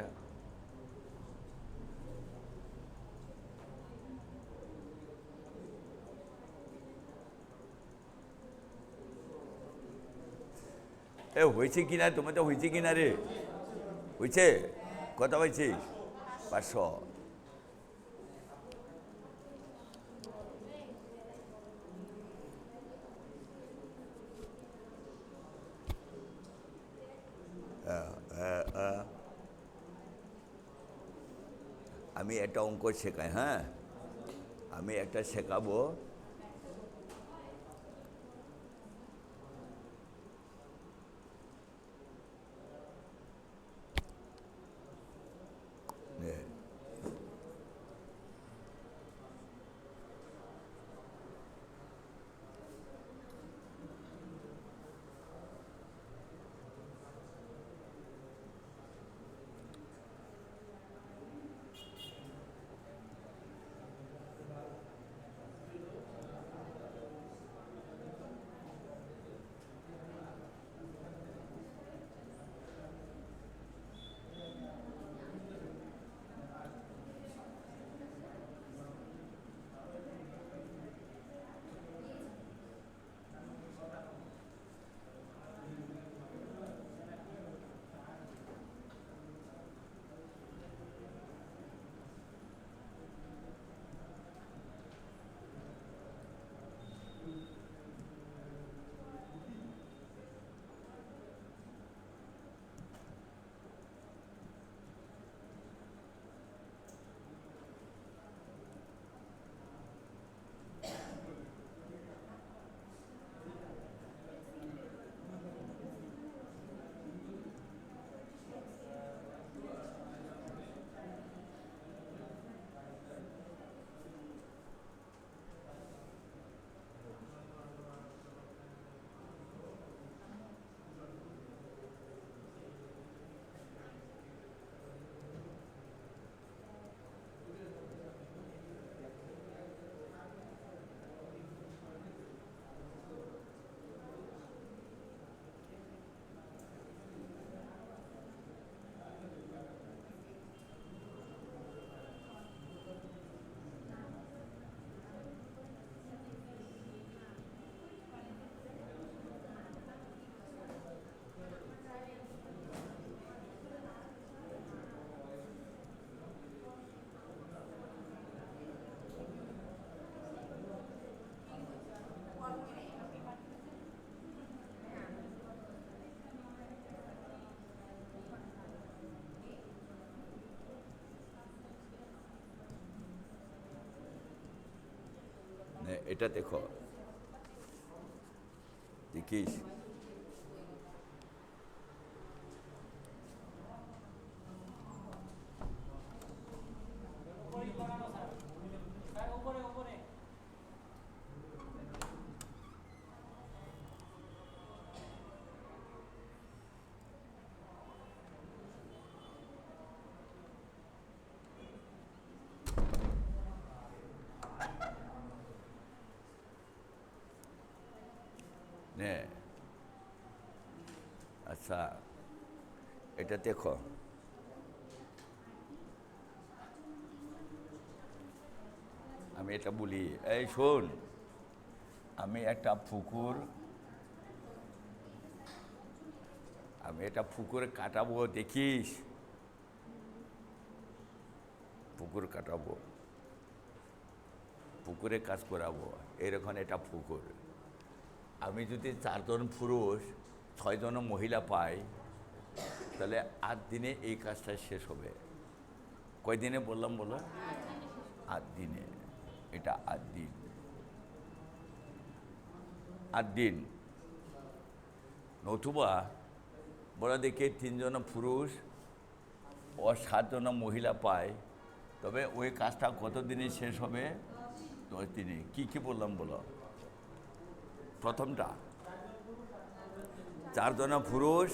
হয়েছে কিনা তোমাদের হয়েছে কিনা রে হয়েছে কত পাইছিস 500 আমি একটা অঙ্ক শেখাই হ্যাঁ আমি একটা শেখাবো এটা দেখো, দেখিস নে। আচ্ছা, এটা দেখো, আমি এটা বলি, এই শোন, আমি একটা পুকুর কাটাবো, দেখিস, পুকুর কাটাবো, পুকুরে কাজ করাবো, এরকম এটা পুকুর। আমি যদি 4 জন পুরুষ 6 জন মহিলা পাই, তাহলে 8 দিনে এই কাজটা শেষ হবে। কয় দিনে বললাম বলো? 8 দিনে। এটা 8 দিন, 8 দিন। নতুবা বলা দেখে 3 জন পুরুষ ও 7 জন মহিলা পায়, তবে ওই কাজটা কত দিনে শেষ হবে? 10 দিনে। কি বললাম বলো? প্রথমটা 4 জন পুরুষ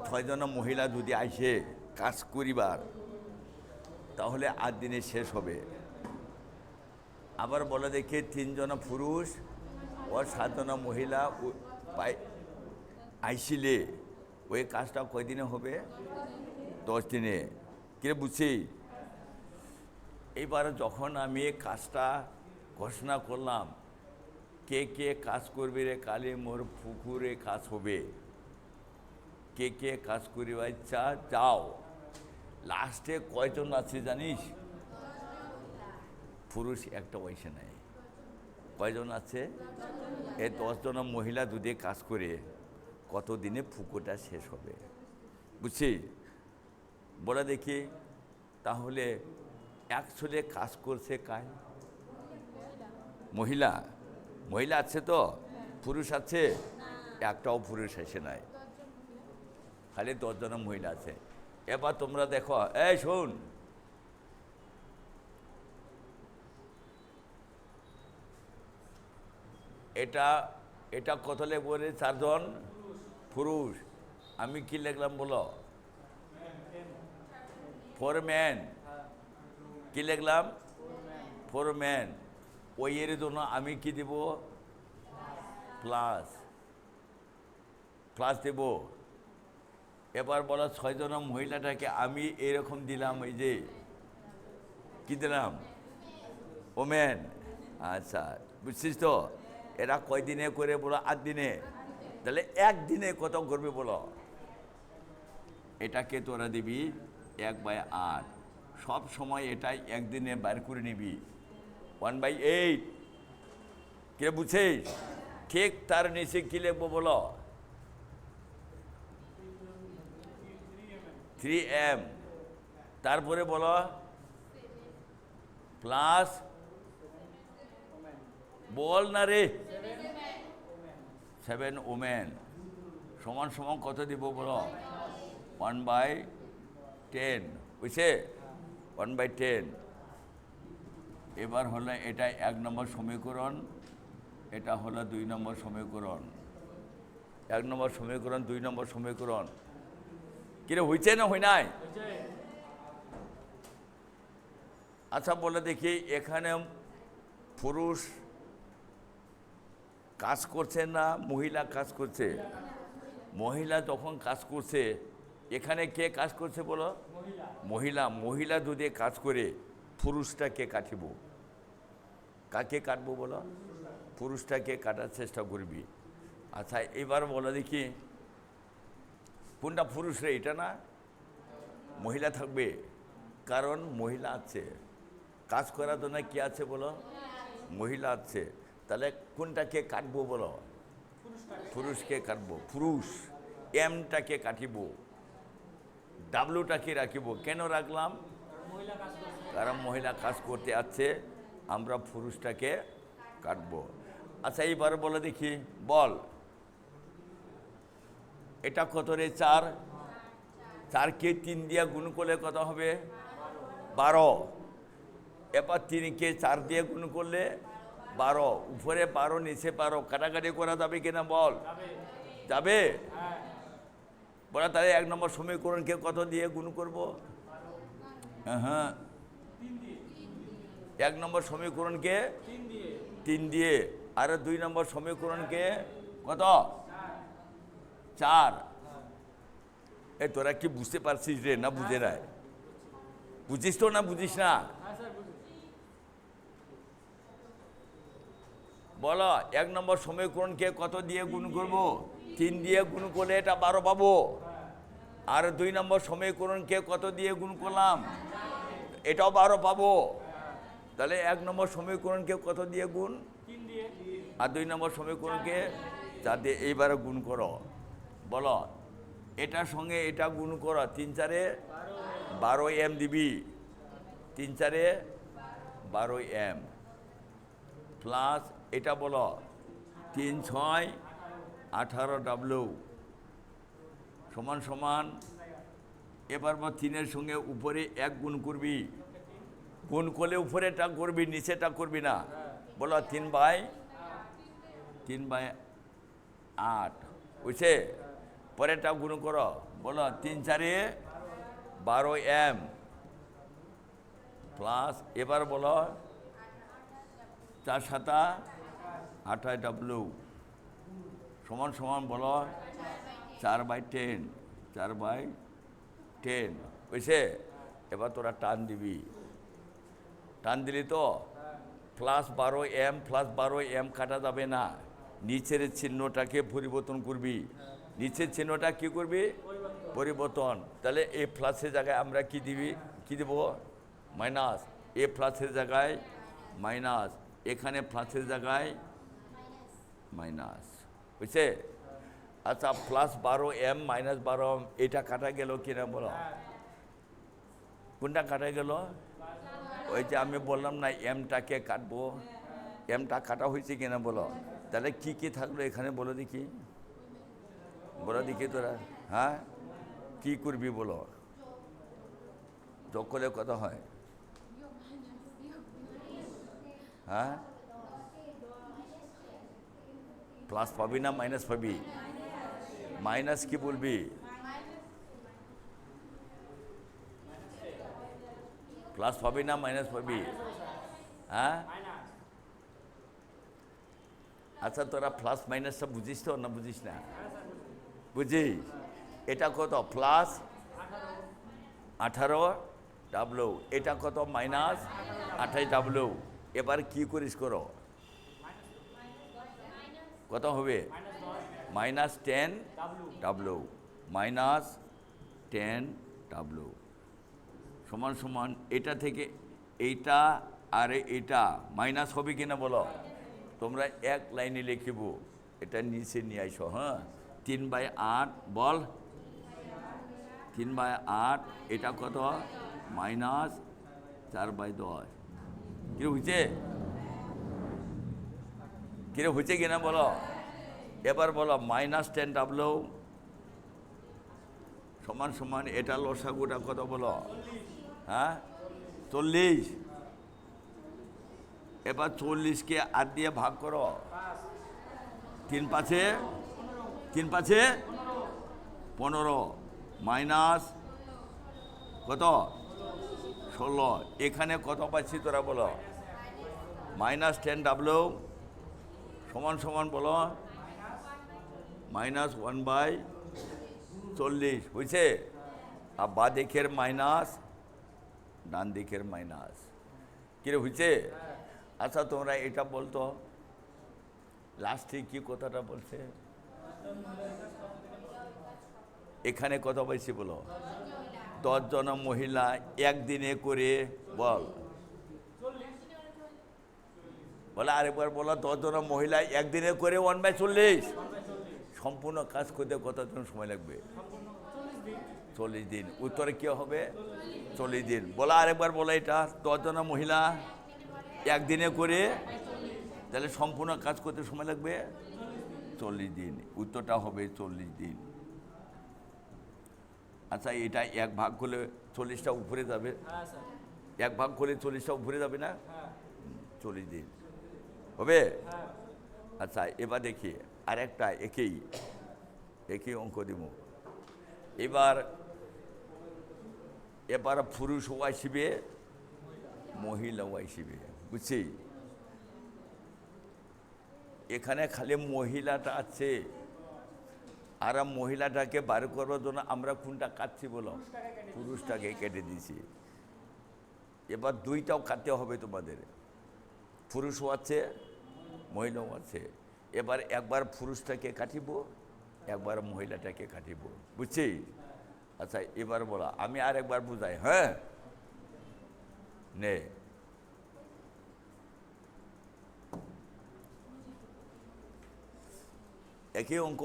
6 জন মহিলা যদি আসে কাজ করিবার, তাহলে 8 দিনে শেষ হবে। আবার বলে দেখে 3 জন পুরুষ ও 7 জন মহিলা আইসিলে ওই কাজটা কয় দিনে হবে? 10 দিনে। কিরে বুঝছি? এইবার যখন আমি কাজটা ঘোষণা করলাম, কে কে কাজ করবে রে কালে মোর পুকুরে কাজ হবে, কে কে কাজ করিবার ইচ্ছা যাও। লাস্টে কয়জন আছে জানিস? পুরুষ একটা পয়সা নাই। কয়জন আছে? এই 10 জন মহিলা যদি কাজ করে, কত দিনে পুকুরটা শেষ হবে? বুঝছি? বলে দেখি, তাহলে অ্যাকচুয়ালি কাজ করছে কায়? মহিলা। মহিলা আছে তো? পুরুষ আছে? একটাও পুরুষ এসে নাই, খালি 10 জন মহিলা আছে। এবার তোমরা দেখো, এই শোন, এটা কত লেখবো রে? 4 জন পুরুষ। আমি কি লিখলাম বলো? ফোরম্যান। কি লিখলাম? ফোরম্যান। ওই এর জন্য আমি কি দেব? প্লাস দেব। এবার বলো 6 জন মহিলাটাকে আমি এরকম দিলাম, এই যে কি দিলাম? ওমেন। আচ্ছা, বুঝছিস তো? এরা কয় দিনে করে বলো? 8 দিনে। তাহলে 1 দিনে কত করবে বলো? এটাকে তোরা দিবি 1/8। সব সময় এটাই 1 দিনে বার করে নিবি, 1/8। কে বুঝছিস? ঠিক তার নিচে কি লিখবো বলো? 3m। তারপরে বলো প্লাস, বল না রে, 7 ওমেন সমান সমান কত দিব বলো? 1/10। বুঝছে? 1/10। এবার হলো এটা 1 নম্বর সমীকরণ, এটা হলো 2 নম্বর সমীকরণ। 1 নম্বর সমীকরণ, 2 নম্বর সমীকরণ। কিরে হয়েছে না হয় নাই? আচ্ছা বলে দেখি, এখানে পুরুষ কাজ করছে না মহিলা কাজ করছে? মহিলা যখন কাজ করছে, এখানে কে কাজ করছে বলো? মহিলা। মহিলা যদি কাজ করে, পুরুষটাকে কাটিব। কাকে কাটবো বলো? পুরুষটাকে কাটার চেষ্টা করবি। আচ্ছা এবার বলো দেখি, কোনটা পুরুষ রে? এটা না, মহিলা থাকবে, কারণ মহিলা আছে কাজ করার জন্য। কি আছে বলো? মহিলা আছে। তাহলে কোনটাকে কাটবো বলো? পুরুষকে কাটবো। পুরুষ। এমটাকে কাটিব, ডাব্লুটাকে রাখিব। কেন রাখলাম? কারণ মহিলা কাজ করতে আছে, আমরা পুরুষটাকে কাটবো। আচ্ছা এইবার বলে দেখি, বল এটা কত রে? 4। 4কে 3 দিয়ে গুণ করলে কত হবে? 12। এবার 3কে 4 দিয়ে গুণ করলে 12, উপরে 12 নিচে 12, কাটাকাটি করা যাবে কিনা বল? যাবে। বলা তাহলে 1 নম্বর সমীকরণকে কত দিয়ে গুণ করব? হ্যাঁ, 1 নম্বর সমীকরণকে 3 দিয়ে, আর 2 নম্বর সমীকরণকে কত? 4। এ তোরা কি বুঝতে পারছিস রে, না বুঝে নাই? বুঝিস তো না বুঝিস না? বলো 1 নম্বর সমীকরণকে কত দিয়ে গুণ করব? 3 দিয়ে গুণ করলে এটা 12 পাবো। আর 2 নম্বর সমীকরণকে কত দিয়ে গুণ করলাম? এটাও 12 পাবো। তাহলে 1 নম্বর সমীকরণকে কত দিয়ে গুণ? 3 দিয়ে। আর 2 নম্বর সমীকরণকে 4 দিয়ে। এইবারে গুণ করো। বলো এটার সঙ্গে এটা গুণ করো, 3 4 12 এম দিবি। 3 4 12 এম প্লাস এটা বলো 3 6 18 ডাব্লিউ সমান সমান। এবার 3-এর সঙ্গে উপরে 1 গুণ করবি, গুণ করলে উপরেটা করবি, নিচেটা করবি না। বলো 3/8 বুঝছে? পরেরটা গুণ করো। বলো 3 4 12 এম প্লাস এবার বলো 4 7 28 ডাব্লিউ সমান সমান বলো 4/10 4/10 বুঝছে? এবার তোরা টান দিবি। টান দিলি তো প্লাস 12 এম প্লাস 12 এম কাটা যাবে না, নিচের চিহ্নটাকে পরিবর্তন করবি। নিচের চিহ্নটা কি করবি? পরিবর্তন। তাহলে এ প্লাসের জায়গায় আমরা কি দিবি? কি দেব? মাইনাস। এ প্লাসের জায়গায় মাইনাস, এখানে প্লাসের জায়গায় মাইনাস, বুঝছে? আচ্ছা প্লাস 12 এম মাইনাস 12 এম এটা কাটা গেল কিনা বলো? কোনটা কাটা গেল? ওই যে আমি বললাম না এমটাকে কাটবো, এমটা কাটা হয়েছে কিনা বলো? তাহলে কি কি থাকলো এখানে বলো দেখি, বলো দেখি তোরা। হ্যাঁ কি করবি বলো? যোগ করলে কত হয়? হ্যাঁ প্লাস পাবি না মাইনাস পাবি? মাইনাস কি বলবি? প্লাস পাবি না মাইনাস পাবি? হ্যাঁ আচ্ছা তোরা প্লাস মাইনাসটা বুঝিস তো না বুঝিস না? বুঝিস? এটা কত? প্লাস 18 ডাব্লিউ, এটা কত? Minus 28 W. এবার কি করিস করো, কত হবে? মাইনাস 10 ডাব্লিউ মাইনাস 10 ডাব্লিউ সমান সমান এটা থেকে এইটা আর এটা মাইনাস হবে কিনা বলো? তোমরা এক লাইনে লিখিব, এটা নিচে নিয়ে আইসো। হ্যাঁ 3/8 বল 3/8 এটা কত? মাইনাস 4/10। কিরে হয়েছে? কিরে হয়েছে কিনা বলো? এবার বলো মাইনাস 10 ডাব্লিউ সমান সমান এটা লসাগুটা কত বলো? হ্যাঁ 40। এবার 40কে 8 দিয়ে ভাগ করো। 3 5 15 মাইনাস কত? 16। এখানে কত পাচ্ছি তোরা বলো? মাইনাস 10 ডাব্লিউ সমান সমান বলো মাইনাস 1/40 বুঝছে? আর বা দিকের মাইনাস ডান দিকের মাইনাস। কিরে হয়েছে? আচ্ছা তোমরা এটা বলতো লাস্টে কি কথাটা বলছে? এখানে কত পাইছি বলো? 10 জন মহিলা একদিনে করে বল, বলে আরেকবার বলো 10 জন মহিলা একদিনে করে 1/40 সম্পূর্ণ কাজ করতে কতজন সময় লাগবে? 40 দিন। উত্তরে কি হবে? 40 দিন। বলা আরেকবার বলো এটা 10 জন মহিলা একদিনে করে তাহলে সম্পূর্ণ কাজ করতে সময় লাগবে 40 দিন। উত্তরটা হবে 40 দিন। আচ্ছা, এটা এক ভাগ করলে 40টা উপরে যাবে, হ্যাঁ স্যার। এক ভাগ করলে 40টা উপরে যাবে না? হ্যাঁ 40 দিন হবে। হ্যাঁ আচ্ছা, এবার দেখি আর একটা একই একই অঙ্ক দিব। এবার এবার পুরুষও আসবে, মহিলাও আসবে, বুঝছি? এখানে খালি মহিলাটা আছে, আর মহিলাটাকে বার করবার জন্য আমরা কোনটা কাটছি বলো? পুরুষটাকে কেটে দিয়েছি। এবার দুইটাও কাটতে হবে তোমাদের, পুরুষও আছে মহিলাও আছে। এবার একবার পুরুষটাকে কাটিব, একবার মহিলাটাকে কাটিব, বুঝছি? আচ্ছা, এবার বলো, আমি আর একবার বুঝাই। হ্যাঁ, নে একই অঙ্ক।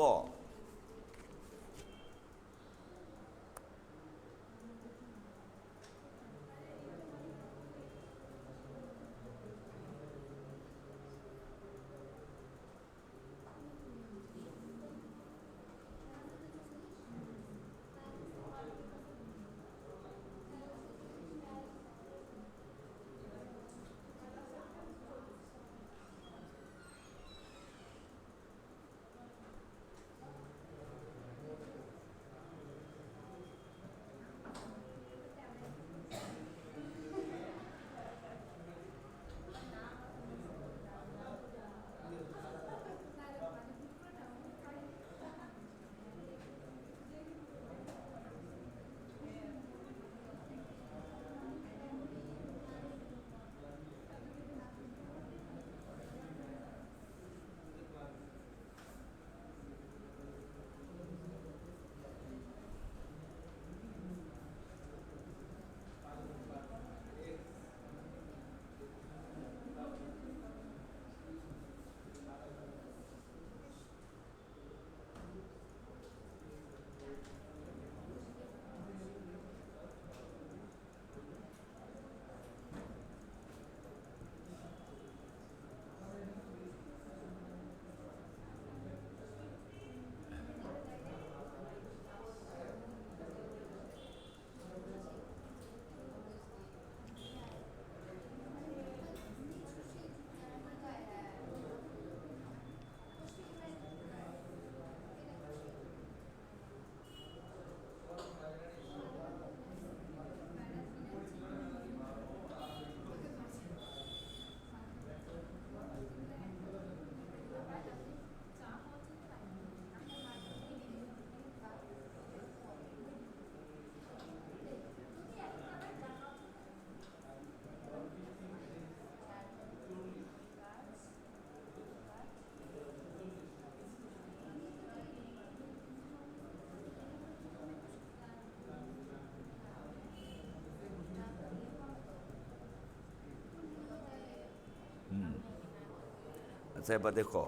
আচ্ছা, এবার দেখো,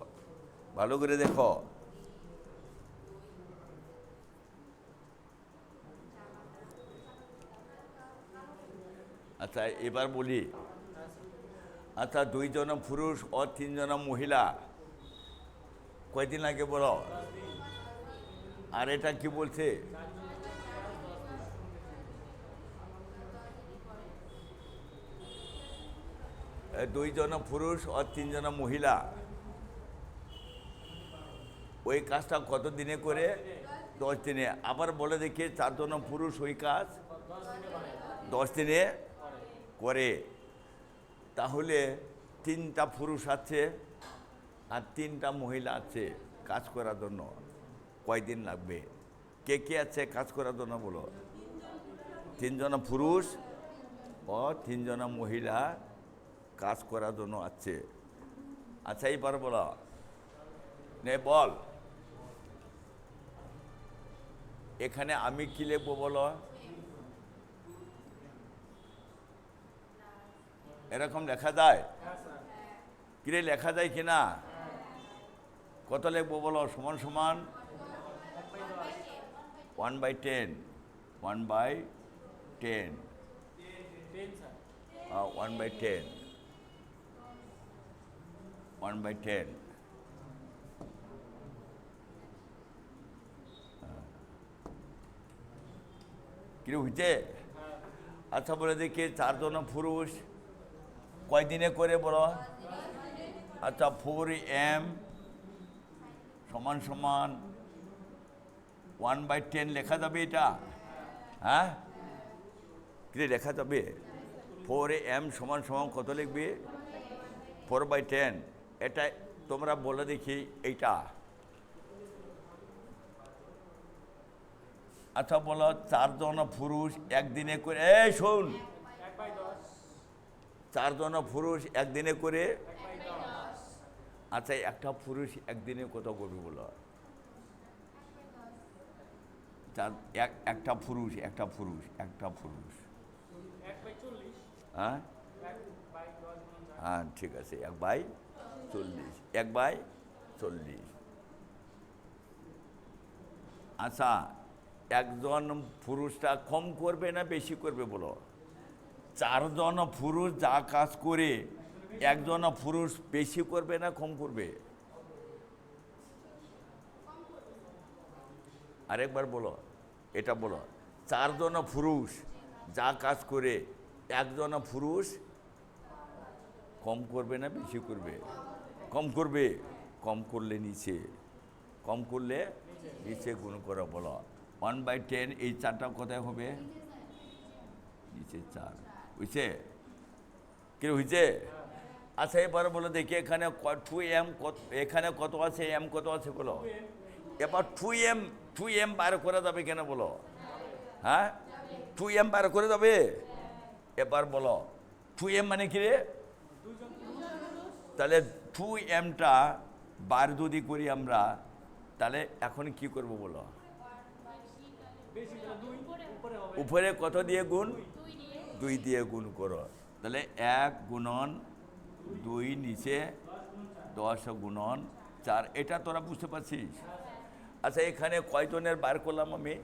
ভালো করে দেখো। আচ্ছা, এবার বলি। আচ্ছা, 2 জন পুরুষ ও 3 জন মহিলা কয়দিন লাগে বলো? আর এটা কি বলছে? 2 জন পুরুষ ও 3 জন মহিলা ওই কাজটা কত দিনে করে? 10 দিনে। আবার বলে দেখি, 4 জন পুরুষ ওই কাজ 10 দিনে করে। তাহলে 3টা পুরুষ আছে আর 3টা মহিলা আছে কাজ করার জন্য, কয়দিন লাগবে? কে কে আছে কাজ করার জন্য বলো? 3 জন পুরুষ ও 3 জন মহিলা কাজ করার জন্য আছে। আচ্ছা, এইবার বলো, নে বল। এখানে আমি কি লিখবো বলো? এরকম লেখা যায়? কিরে, লেখা যায় কিনা? কত লিখবো বলো? সমান সমান 1/10, 1/10, 1/10। 1/10 কি হইছে? আচ্ছা বলে দেখি 4 জন পুরুষ কয়দিনে করে বলো? আচ্ছা 4m সমান সমান 1/10 লেখা যাবে এটা? হ্যাঁ, কি লেখা যাবে? 4m সমান সমান কত লিখবে? 4/10। এটা তোমরা বলে দেখি এইটা। আচ্ছা বলো 4 জন পুরুষ একদিনে করে, এই শোন, 4 জন পুরুষ একদিনে করে, আচ্ছা একটা পুরুষ একদিনে কত করবে বলো? একটা পুরুষ হ্যাঁ হ্যাঁ ঠিক আছে, 1/40, 1/40। আচ্ছা একজন পুরুষটা কম করবে না বেশি করবে বলো? 4 জন পুরুষ যা কাজ করে একজন পুরুষ বেশি করবে না কম করবে? আরেকবার বলো, এটা বলো। 4 জন পুরুষ যা কাজ করে একজন পুরুষ কম করবে না বেশি করবে? কম করবে। কম করলে নিচে গুণ করো বলো। 1/10 এই 4টা কোথায় হবে? নিচে 4 বুঝছে? কি হয়েছে? আচ্ছা এবারে বলো দেখি এখানে 2m এখানে কত আছে, m কত আছে বলো? এবার 2m বার করা যাবে কেন বলো? হ্যাঁ 2m বার করে যাবে। এবার বলো 2m মানে কি রে? তাহলে 2mটা বার যদি করি আমরা, তাহলে এখন কি করব বলো? উপরে কত দিয়ে গুণ? 2 দিয়ে গুণ করো। তাহলে 1 গুণন 2 নিচে 10 গুণন 4। এটা তোরা বুঝতে পারছিস? আচ্ছা এখানে কয়জনের বার করলাম আমি?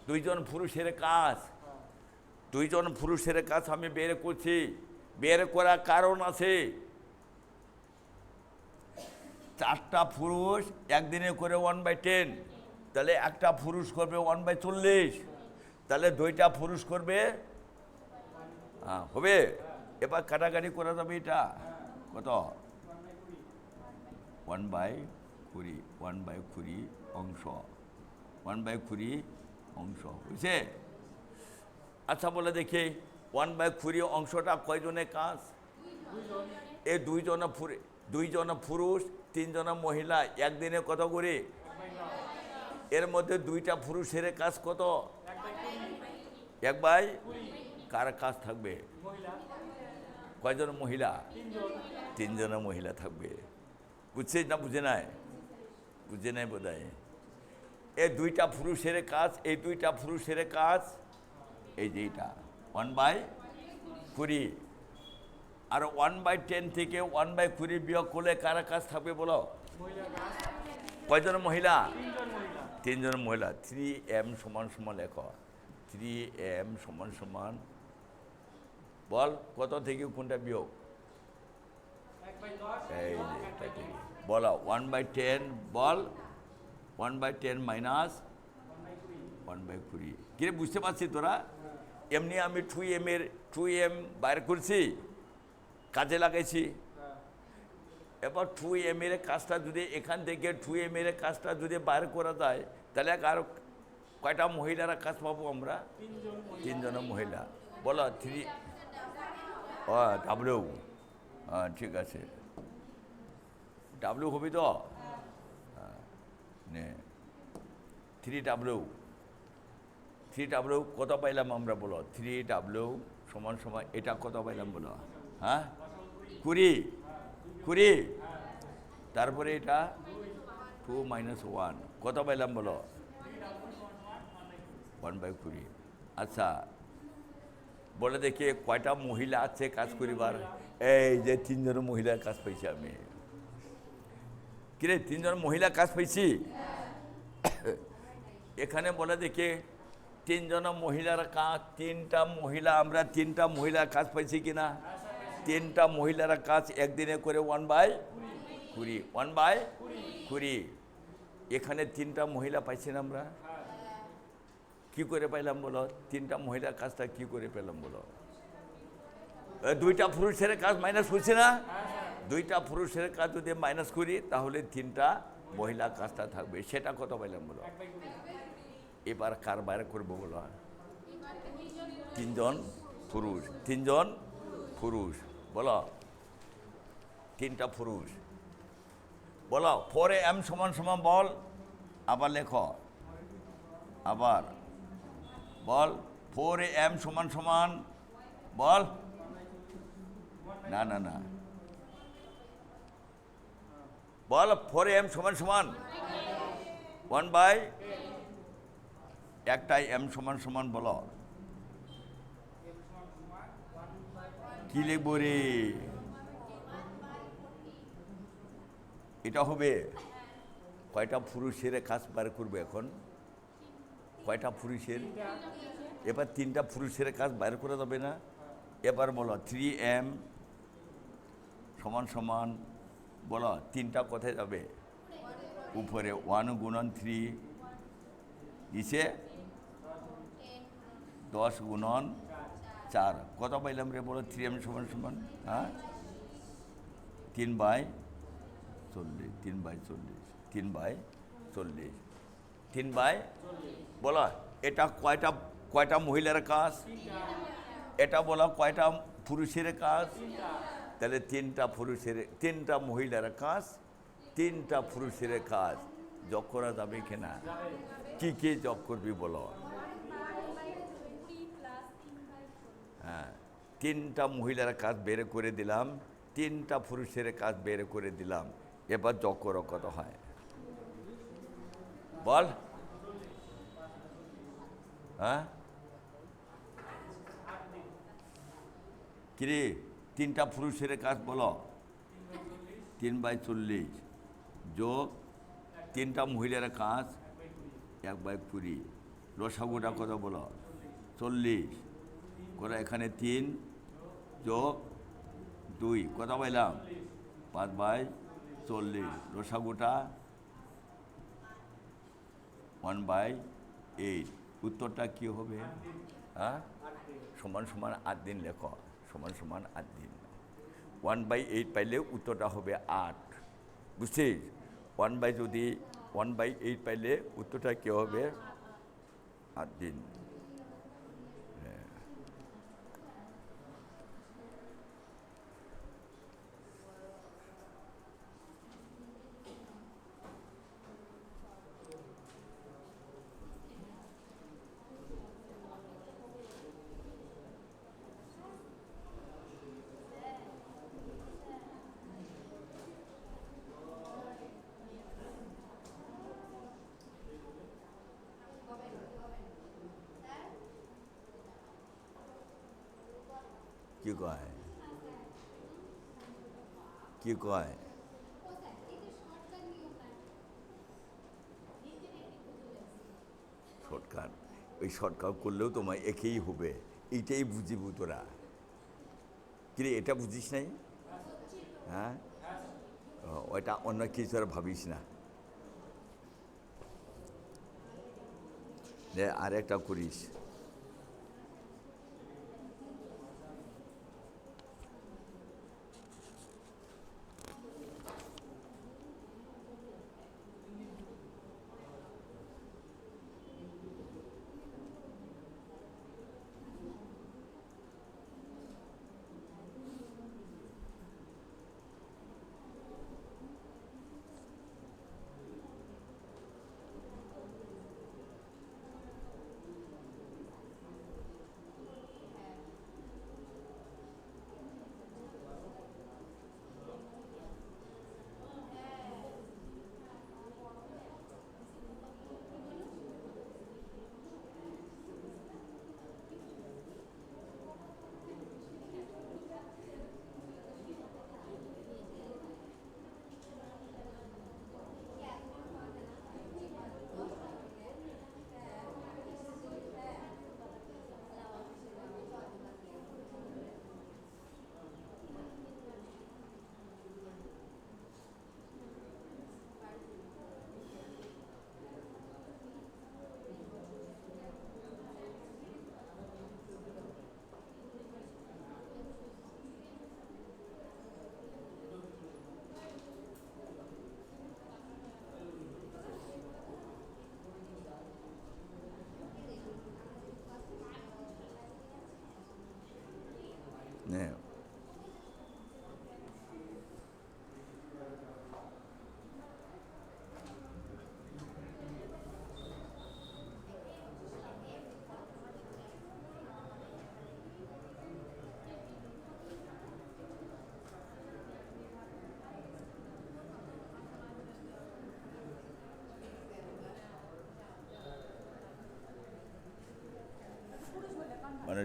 2 জন পুরুষের কাজ। 2 জন পুরুষের কাজ আমি বের করছি। বের করার কারণ আছে। 4টা পুরুষ একদিনে করে 1/10, তাহলে একটা পুরুষ করবে 1/40, তাহলে 2টা পুরুষ করবে, হবে। এবার কাটাকাটি করা যাবে। এটা কত? 1/20 অংশ, 1/20 অংশ বুঝছে? আচ্ছা বলে দেখি 1/20 অংশটা কয়জনের কাজ? এই 2 জন পুরুষ 3 জন মহিলা একদিনে কত করে? এর মধ্যে 2টা পুরুষের কাজ কত? 1/, কার কাজ থাকবে? কয়জন মহিলা? 3 জন মহিলা থাকবে। বুঝছে না বুঝে নাই? বুঝে নাই বোধ হয়। এই 2টা পুরুষের কাজ, এই 2টা পুরুষের কাজ এই যে এটা 1/20। আর 1/10 থেকে 1/20 বিয়োগ করলে কার কাজ থাকবে বলো? কয়জন মহিলা? 3 জন মহিলা। 3m সমান সমান লেখো। 3m সমান সমান বল কত থেকে কোনটা বিয়োগ? এই যে এটা থেকে বলো 1/10 বল। 1/10 মাইনাস 1/20। কিরে বুঝতে পারছিস তোরা? এমনি আমি 2m বাইর করছি, কাজে লাগাইছি। এবার 2m এর কাজটা যদি এখান থেকে 2m এর কাজটা যদি বাইর করা যায়, তাহলে আর কয়টা মহিলারা কাজ পাবো আমরা? 3 জন মহিলা। বলো 3 ডাব্লিউ। ঠিক আছে, ডাব্লিউ হবে তো? নে 3w কত পাইলাম আমরা বলো? 3w সমান সমান এটা কত পাইলাম বলো? হ্যাঁ 20। তারপরে এটা 2 - 1 কত পাইলাম বলো? 1/20। আচ্ছা বলে দেখি কয়টা মহিলা আছে কাজ করিবার? এই যে 3 জন মহিলার কাজ পাইছি আমি। কিরে 3 জন মহিলা কাজ পাইছি। এখানে বলে দেখি 3 জন মহিলার কাজ, 3টা মহিলা, আমরা 3টা মহিলার কাজ পাইছি কিনা? তিনটা মহিলারা কাজ একদিনে করে 1/20, 1/20। এখানে তিনটা মহিলা পাইছি না আমরা? কি করে পাইলাম বলো? তিনটা মহিলার কাজটা কি করে পেলাম বলো? দুইটা পুরুষের কাজ মাইনাস করছি না? দুইটা পুরুষের কাজ যদি মাইনাস করি তাহলে তিনটা মহিলা কাজটা থাকবে, সেটা কত পাইলাম বলো? এবার কার বাইরে করবো বলো? তিনজন পুরুষ বলো, তিনটা পুরুষ বলো। 4am সমান বল, আবার লেখো, আবার বল। 4am সমান বল। না বল। 4am সমান 1/, একটা m সমান বলো। কি লিখবো রে? এটা হবে কয়টা পুরুষের কাজ বার করবে এখন? কয়টা পুরুষের? এবার তিনটা পুরুষের কাজ বাইর করা যাবে না? এবার বলো 3m সমান বলো, তিনটা কোথায় যাবে? উপরে 1 গুণন 3, নিচে 10 গুণন 4। কত পাইলাম রে বলো? 3m সমান হ্যাঁ 3/40, 3/40 বলো। এটা কয়টা মহিলার কাজ? এটা বলো কয়টা পুরুষের কাজ? তাহলে তিনটা মহিলার কাজ, তিনটা পুরুষের কাজ যোগ করা যাবে কিনা? কি যোগ করবি বলো? হ্যাঁ, তিনটা মহিলার কাজ বের করে দিলাম, তিনটা পুরুষের কাজ বের করে দিলাম। এবার যোগ করো, কত হয় বল? হ্যাঁ কিরে, তিনটা পুরুষের কাজ বলো। 3/40 যোগ তিনটা মহিলার কাজ 1/20, লসাগুটা কত বলো? 40 করে, এখানে 3 যোগ 2 কত পাইলাম? 5/40, লসাগুটা 1/8। উত্তরটা কি হবে? হ্যাঁ সমান 8 দিন লেখো, সমান 8 দিন। 1/8 পাইলে উত্তরটা হবে 8, বুঝছিস? 1/8 পাইলে উত্তরটা কি হবে? 8 দিন। কি কয়? শর্টকাট? ওই শর্টকাট করলেও তোমায় একেই হবে, এইটাই বুঝিব তোরা। কিরে, এটা বুঝিস নাই? হ্যাঁ, ওইটা অন্য কিছু আর ভাবিস না। আর একটা করিস।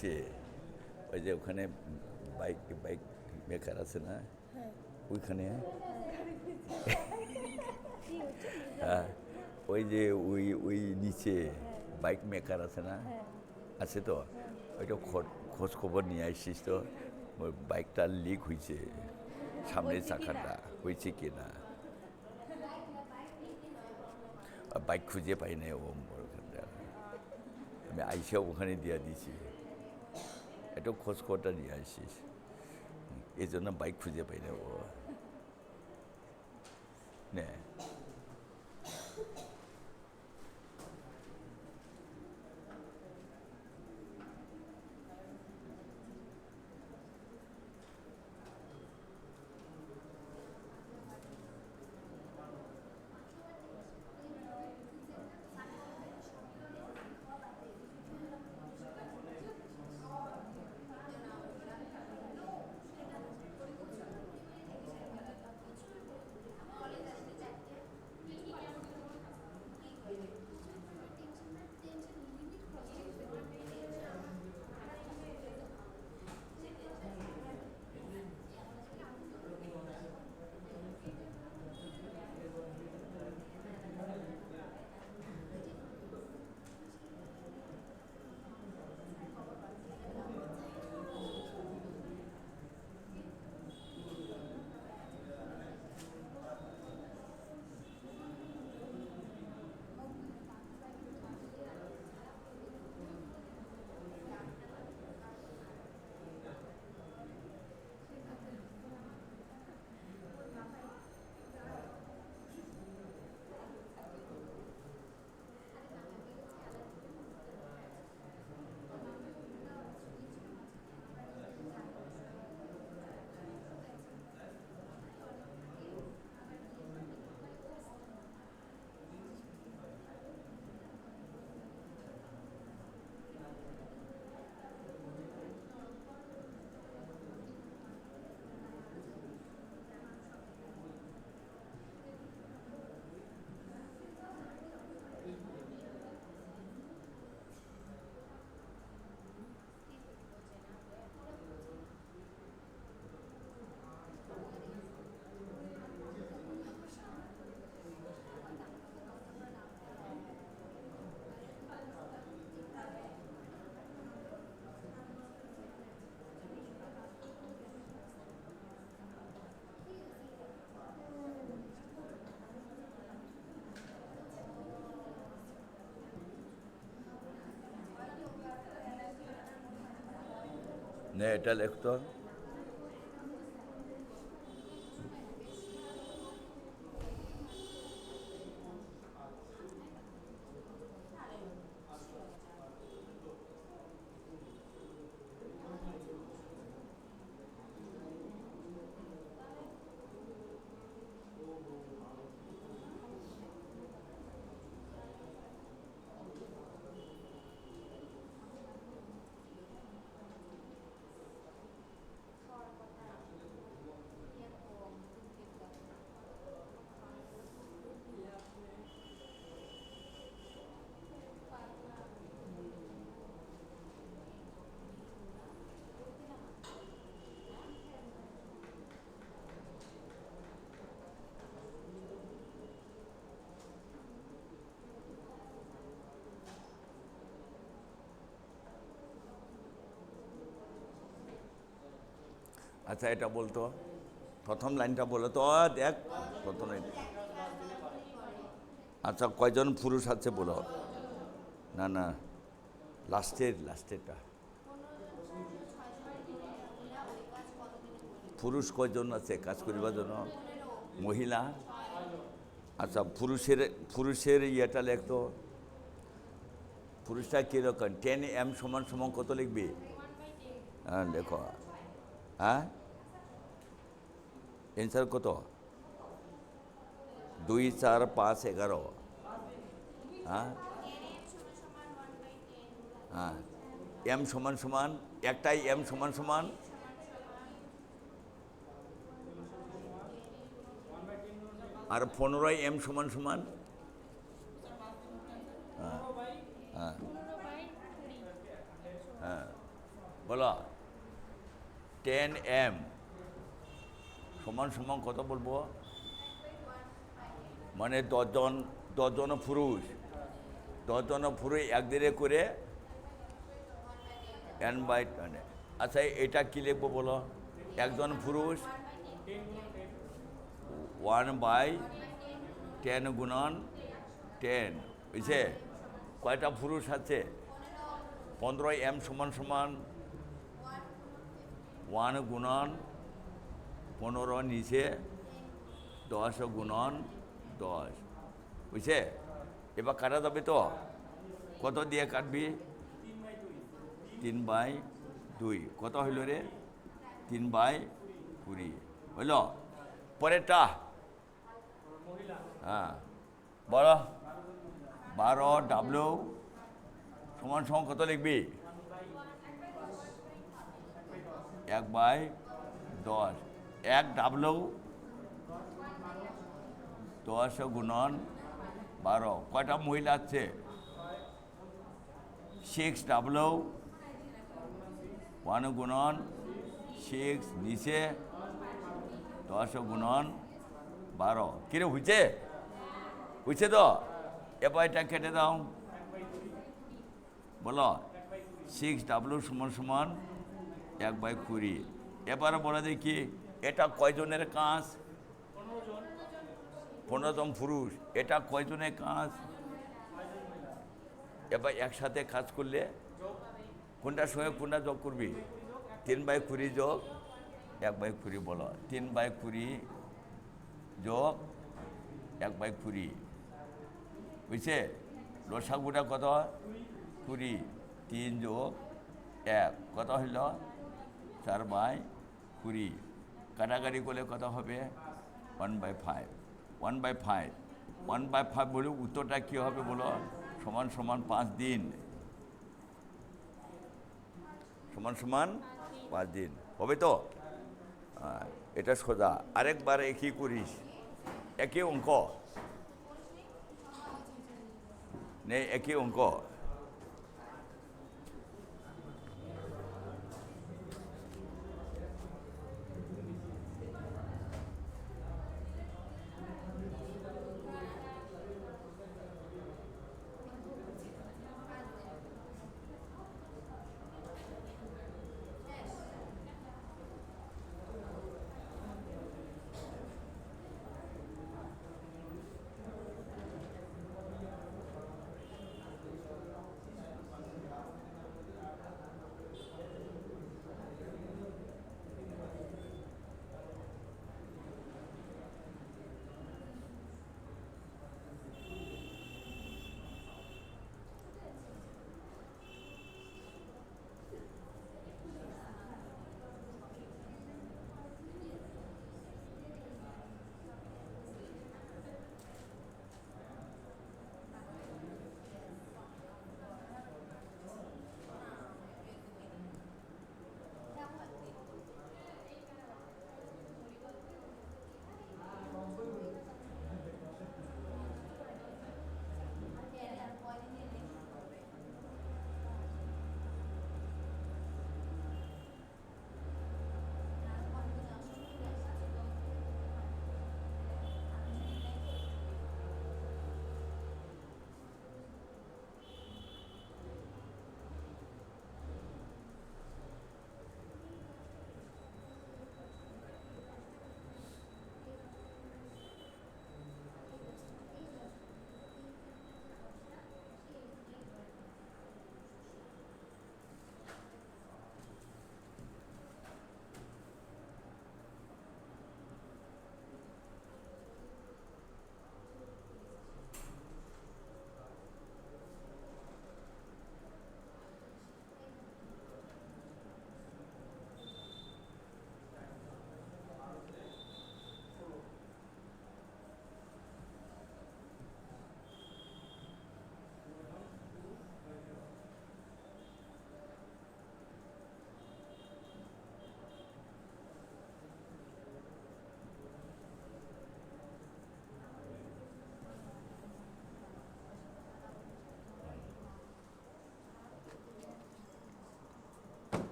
সে ওই যে ওখানে বাইক বাইক মেকার আছে না ওইখানে হ্যাঁ ওই যে ওই ওই নিচে বাইক মেকার আছে না আছে তো ওইটা খোঁজ খবর নিয়ে আসছিস তো ওই বাইকটা লিক হয়েছে সামনের চাকাটা হয়েছে কি না বাইক খুঁজে পাই না ওখানটা আমি আইসা ওখানে দিয়ে দিয়েছি একটু খোঁজ খবরটা নিয়ে আসিস এই জন্য বাইক খুঁজে পাই না ও নে নে এটা লিখতো আচ্ছা এটা বলতো প্রথম লাইনটা বলো তো দেখ প্রথম লাইন আচ্ছা কয়জন পুরুষ আছে বলো না না লাস্টেরটা পুরুষ কয়জন আছে কাজ করিবার জন্য মহিলা আচ্ছা পুরুষের ইয়েটা লিখতো পুরুষটা কীরকম 10 m সমান সমান কত লিখবি হ্যাঁ লেখো হ্যাঁ অ্যান্সার কত 2 4 5 11 হ্যাঁ হ্যাঁ m সমান সমান একটাই m সমান সমান আর 15 m সমান সমান হ্যাঁ হ্যাঁ হ্যাঁ বলো 10m সমান সমান কত বলবো? মানে 10জন পুরুষ, 10জন পুরুষ একদিনে করে n/10। আচ্ছা এটা কি লিখবো বলো? একজন পুরুষ 1/10 গুণন 10, বুঝছে? কয়টা পুরুষ আছে? 15m সমান সমান 1 গুণন 15 নিচে 10 গুণন 10, বুঝছে? এবার কাটা যাবে তো? কত দিয়ে কাটবি? 3/2। কত হইল রে? 3/20 হইল। পরেরটা হ্যাঁ বলো 12w সমান সমান কত লিখবি? 1/10। 1w 10 গুণন 12। কয়টা মহিলা আছে? 6w 1 গুণন 6 নিচে 10 গুণন 12। কিরে হয়েছে? হয়েছে তো? এবার এটা কেটে দাও বলো 6w সমান সমান 1/20। এবারে বলে দেখি এটা কয়জনের কাজ? 15 জন পুরুষ। এটা কয়জনের কাজ? এবার একসাথে কাজ করলে কোনটার সঙ্গে কোনটা যোগ করবি? 3/20 যোগ 1/20 বলো 3/20 যোগ 1/20, বুঝছে? লসাগুটা কত? 20। 3 যোগ 1 কত হইল? 4/20। কাটাকাটি করলে কত হবে? 1/5। 1/5 বলে উত্তরটা কী হবে বলো? সমান সমান 5 দিন। সমান সমান 5 দিন হবে তো? এটা সোজা। আরেকবার একই করিস, একই অঙ্ক নেই, একই অঙ্ক।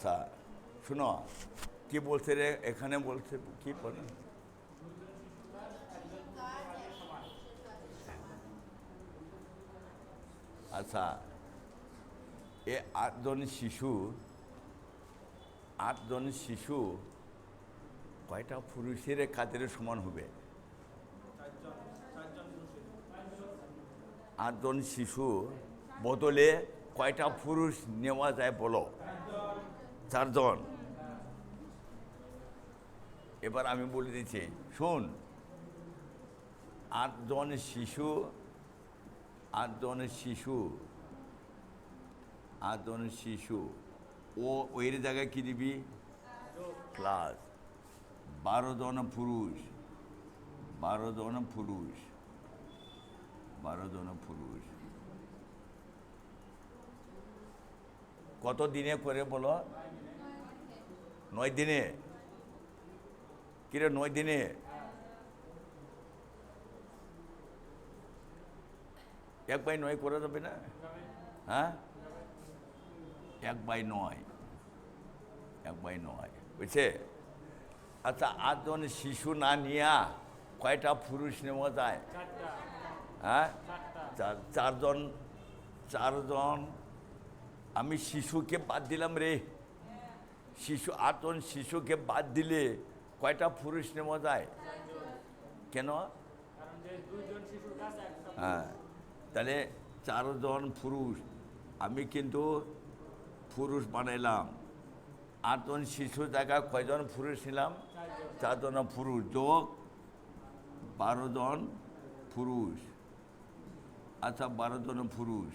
আচ্ছা শুনো, কি বলছে রে এখানে, বলছে কি বলে? আচ্ছা, এ আটজন শিশু কয়টা পুরুষের কাদের সমান হবে? 8জন শিশু বদলে কয়টা পুরুষ নেওয়া যায় বলো? 4জন। এবার আমি বলে দিচ্ছি, শোন, 8জন শিশু 8জন শিশু ওই জায়গায় কি দিবি? প্লাস 12জন পুরুষ 12জন পুরুষ কত দিনে করে বলো? 9 দিনে। কিরে 9 দিনে? এক বাই 9 করা যাবে না? হ্যাঁ, 1/9 বুঝছে? আচ্ছা, 8জন শিশু না নিয়া কয়টা পুরুষ নেওয়া যায়? হ্যাঁ, 4জন। আমি শিশুকে বাদ দিলাম রে। 8জন শিশুকে বাদ দিলে কয়টা পুরুষ নেওয়া যায়? কেন? হ্যাঁ, তাহলে 4জন পুরুষ আমি কিন্তু পুরুষ বানাইলাম। 8জন শিশু জায়গায় কয়জন পুরুষ নিলাম? 4জন পুরুষ যোগ 12জন পুরুষ। আচ্ছা, 12জন পুরুষ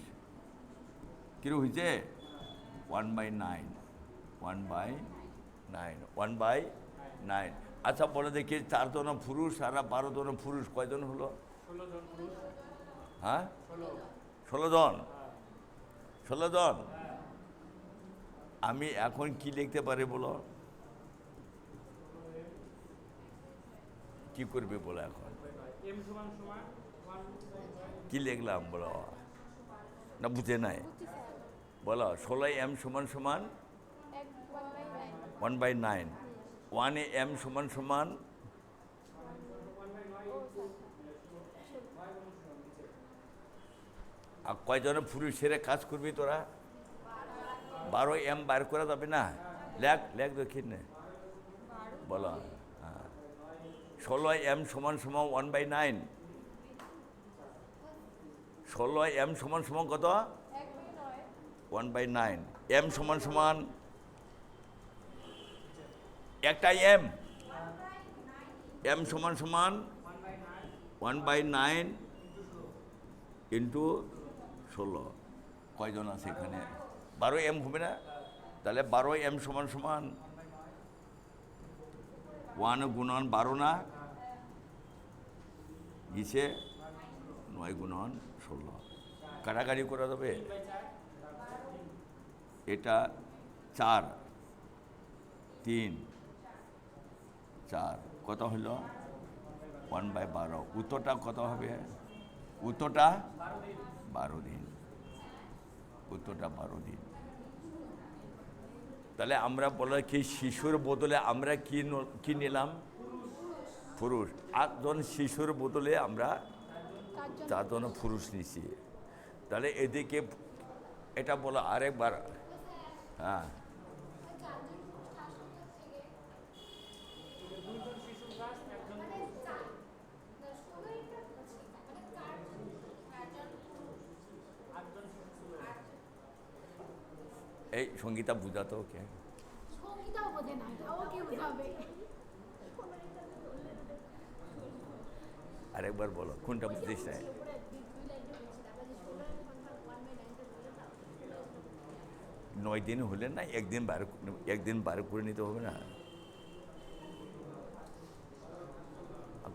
কিরকম হয়েছে? 1/9 1/9। আচ্ছা বলে দেখি, 4জন পুরুষ আর 12জন পুরুষ কয়জন হলো? 16জন পুরুষ। হ্যাঁ, 16জন। আমি এখন কি লিখতে পারি বলো? কি করবে বলো এখন? m সমান সমান 1/9। কি লিখলাম বলো? না বুঝে নাই বলো। 16m সমান সমান 1/9। 1m সমান সমান আর কয়জনের পুরুষের কাজ করবি তোরা? 12m বার করা যাবে না? লেখ দেখি না বলো। হ্যাঁ, 16m সমান সমান 1/9। 16m সমান সমান কত? 1/9। m সমান সমান একটা m সমান সমান 1/9 ইন্টু 16। কয়জন আছে এখানে? 12m হবে না? তাহলে 12m সমান সমান 1 গুণন 12 না গিয়েছে 9 গুণন 16। কাটাকাটি করা যাবে? এটা 4 3 4 কত হলো? 1/12। উত্তরটা কত হবে? উত্তরটা 12 দিন। উত্তরটা 12 দিন। তাহলে আমরা বলা কি, শিশুর বদলে আমরা কি নিলাম? পুরুষ। 8জন শিশুর বদলে আমরা 4জন পুরুষ নিছি। তাহলে এদিকে এটা বলো আরেকবার। হ্যাঁ, দুইজন শিশু প্লাস একজন পুরুষ। এই সঙ্গীতা বুঝাতো ওকে। সঙ্গীতাও বোঝে না, ওকে বোঝাবে। আরেকবার বলো, কোনটা বুঝিস না? 9 দিন হলে না, একদিন বার করে নিতে হবে না?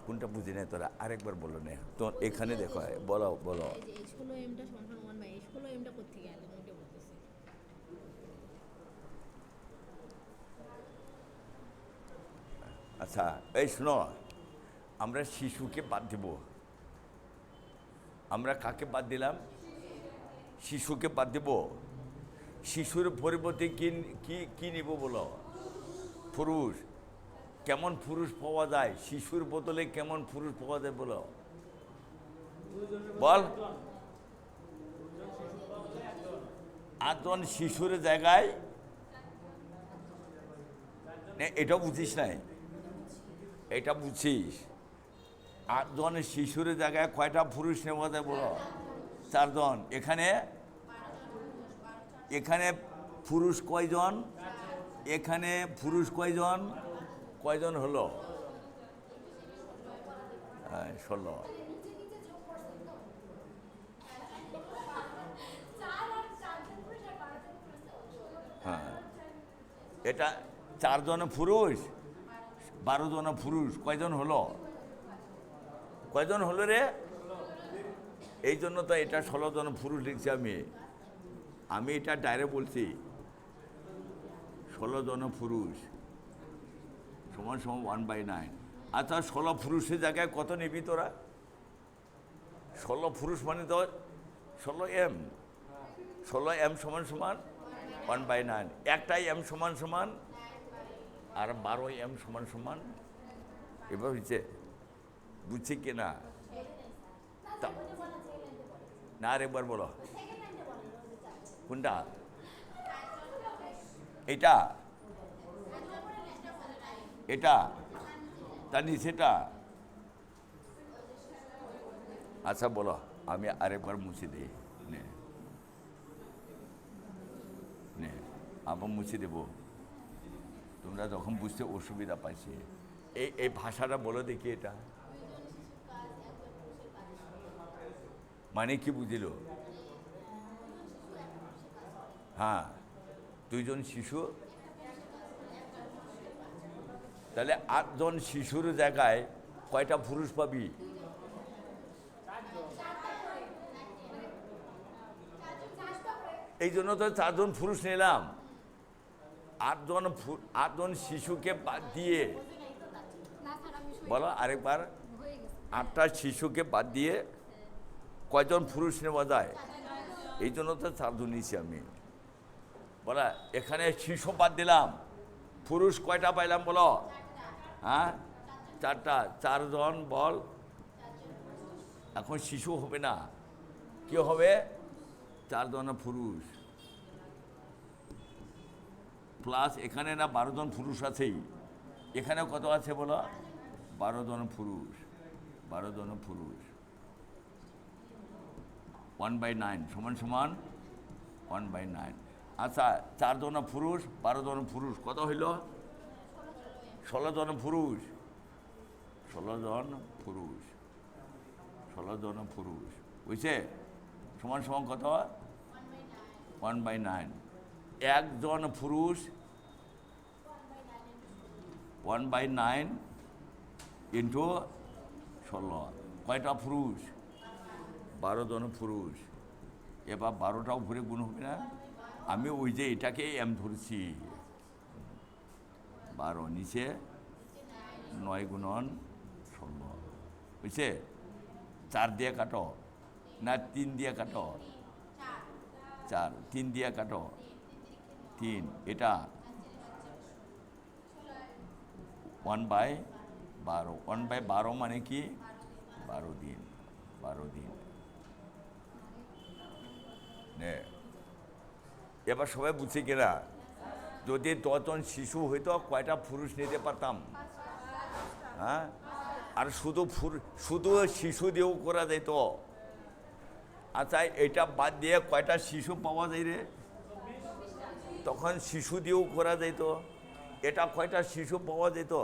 কোনটা বুঝি না তোরা? আরেকবার বলো না তো, এখানে দেখো, বলো। 16mটা সমান 1/16mটা কোত্থেকে আনলেন ওইটা বলতেছি। আচ্ছা, এই শোনো, আমরা শিশুকে বাদ দেব। আমরা কাকে বাদ দিলাম? শিশুকে বাদ দেব। শিশুর পরিবর্তে কি কি কি নিব বলো? পুরুষ। কেমন পুরুষ পাওয়া যায়? শিশুর বদলে কেমন পুরুষ পাওয়া যায় বলো? বল। 8 জন শিশুর জায়গায়, এটা বুঝিস নাই? এটা বুঝছিস? 8 জন শিশুর জায়গায় কয়টা পুরুষ নেওয়া যায় বলো? 4 জন। এখানে এখানে পুরুষ কয়জন? এখানে পুরুষ কয়জন? কয়জন হলো? 16। হ্যাঁ, এটা 4 জন পুরুষ, 12 জন পুরুষ, কয়জন হলো? কয়জন হলো রে? এই জন্য তো এটা 16 জন পুরুষ লিখছি আমি এটা ডাইরেক্ট বলছি 16 জন পুরুষ সমান সমান 1/9। আচ্ছা, 16 পুরুষের জায়গায় কত নিবি তোরা? 16 পুরুষ মানে তো 16m। 16m সমান সমান 1/9। একটাই m সমান সমান, আর 12m সমান সমান। এবার হচ্ছে, বুঝছি কি না? না, আর একবার বলো। কোনটা? এটা এটা তার নিচেটা? আচ্ছা বলো, আমি আরেকবার মুছে দিই। নে নে, আবার মুছে দেব। তোমরা যখন বুঝতে অসুবিধা পাইছে, এই ভাষাটা বলো দেখি। এটা মানে কি বুঝিল? হ্যাঁ, 2 জন শিশু। তাহলে 8 জন শিশুর জায়গায় কয়টা পুরুষ পাবি? এই জন্য তো 4 জন পুরুষ নিলাম। 8 জন শিশুকে বাদ দিয়ে, বলো আরেকবার। 8টা শিশুকে বাদ দিয়ে কয়জন পুরুষ নেওয়া যায়? এই জন্য তো 4 জন নিয়েছি আমি। বলা, এখানে শিশু বাদ দিলাম, পুরুষ কয়টা পাইলাম বলো? হ্যাঁ, 4টা। 4 জন বল। এখন শিশু হবে না, কি হবে? 4 জন পুরুষ প্লাস এখানে না 12 জন পুরুষ আছেই। এখানে কত আছে বলো? 12 জন পুরুষ। 12 জন পুরুষ 1/9 সমান সমান 1/9। আচ্ছা, 4 জন পুরুষ, 12 জন পুরুষ, কত হইল? 16 জন পুরুষ। 16 জন পুরুষ, 16 জন পুরুষ, বুঝছে? সমান সমান কত? 1/9। 1 জন পুরুষ 1/9 ইন্টু 16। কয়টা পুরুষ? 12 জন পুরুষ। এবার 12টাও ঘুরে গুণ হবে না? আমি ওই যে এটাকে এম ধরছি। 12 নিচে 9 গুণন 16, বুঝছে? 4 দিয়ে কাটো না 3 দিয়ে কাটো? 4, 3 দিয়ে কাটো 3। এটা 1/12। 1/12 মানে কি? 12 দিন। 12 দিন। নে, এবার সবাই বুঝছে কিনা? যদি 10 জন শিশু হইতো কয়টা পুরুষ নিতে পারতাম? হ্যাঁ, আর শুধু শিশু দিয়েও করা যেত। আচ্ছা, এটা বাদ দিয়ে কয়টা শিশু পাওয়া যায় রে? তখন শিশু দিয়েও করা যেত। এটা কয়টা শিশু পাওয়া যেত?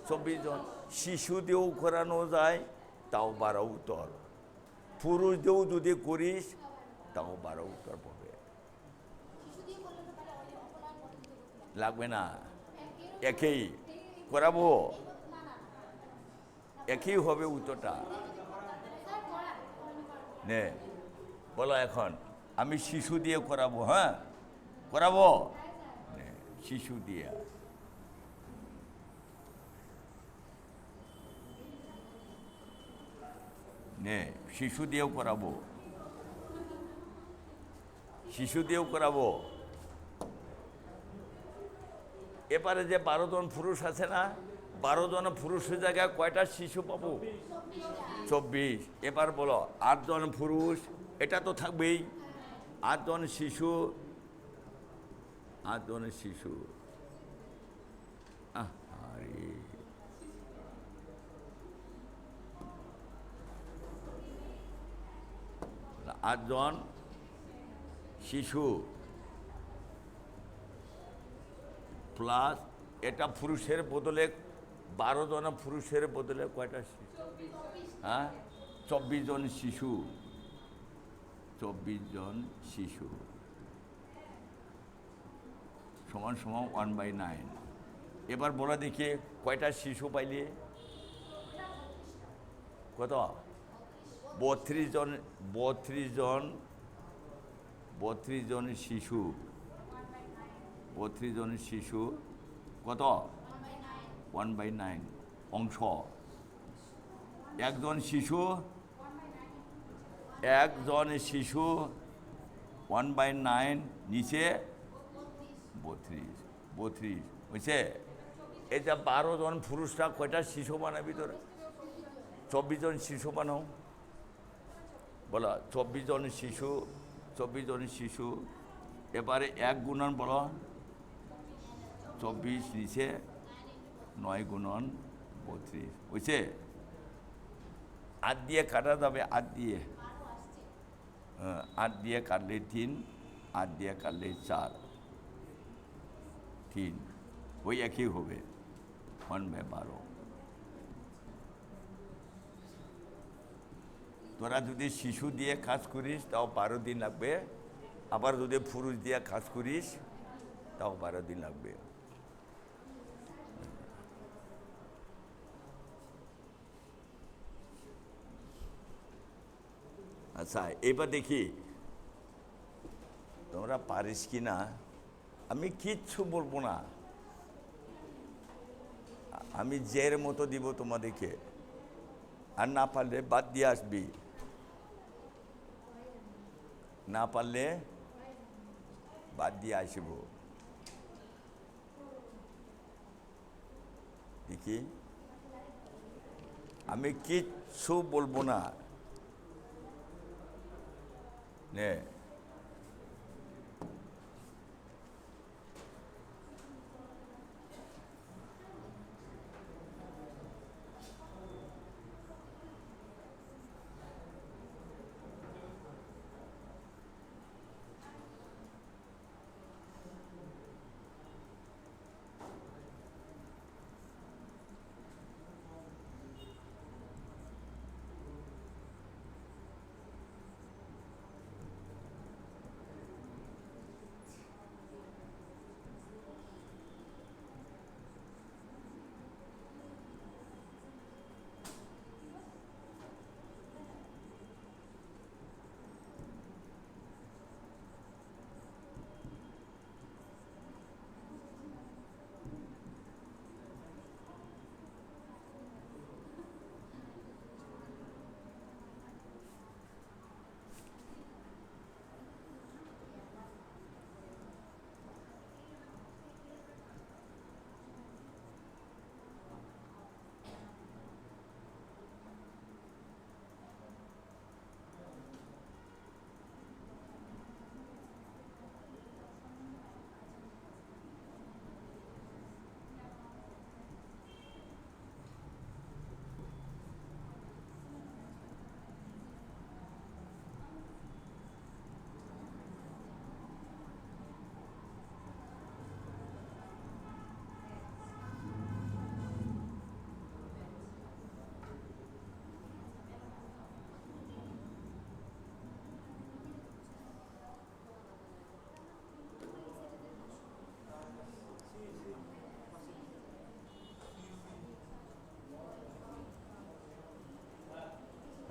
24 জন। শিশু দিয়েও করানো যায়, তাও 12 উত্তর। পুরুষ দিয়েও যদি করিস, তাও 12 উত্তর পাবে। লাগবে না, একই করাবো, একই হবে উত্তরটা। নে বলো এখন, আমি শিশু দিয়ে করাবো। হ্যাঁ, করাবো। নে, শিশু দিয়ে। নে, শিশু দিয়েও করাবো। শিশু দিয়েও করাবো। এবারে যে 12 জন পুরুষ আছে না, 12 জন পুরুষের জায়গায় কয়টা শিশু পাবো? 24। এবার বলো 8 জন পুরুষ, এটা তো থাকবেই। 8 জন শিশু, 8 জন শিশু। আরে 8 জন শিশু প্লাস এটা পুরুষের বদলে 12 জন পুরুষের বদলে কয়টা শিশু? হ্যাঁ, 24 জন শিশু। 24 জন শিশু সমান সমান 1/9। এবার বলা দেখি কয়টা শিশু পাইলে? কত? 32 জন। 32 জন শিশু। 32 জন শিশু কত? 1/9 অংশ। একজন শিশু 1/9 নিচে 32 বুঝছে? এই যে 12 জন পুরুষরা কয়টা শিশু বানাবি তোরা? 24 জন শিশু বানাও। বলো 24 জন শিশু, 24 জন শিশু। এবারে 1 গুণন বলো, 24 নিচে 9 গুণন 32 বুঝছে? 8 দিয়ে কাটা যাবে, 8 দিয়ে। 8 দিয়ে কাটলে 3, 8 দিয়ে কাটলে 4, 3 ওই একই হবে 1/12। তোরা যদি শিশু দিয়ে কাজ করিস তাও 12 দিন লাগবে, আবার যদি পুরুষ দিয়ে কাজ করিস তাও 12 দিন লাগবে। আচ্ছা, এবার দেখি তোমরা পারিস কি না। আমি কিচ্ছু বলবো না, আমি জের মতো দিব তোমাদেরকে, আর না পারলে বাদ দিয়ে আসবি, না পারলে বাদ দিয়ে আসব। দেখি, আমি কিচ্ছু বলবো না। নে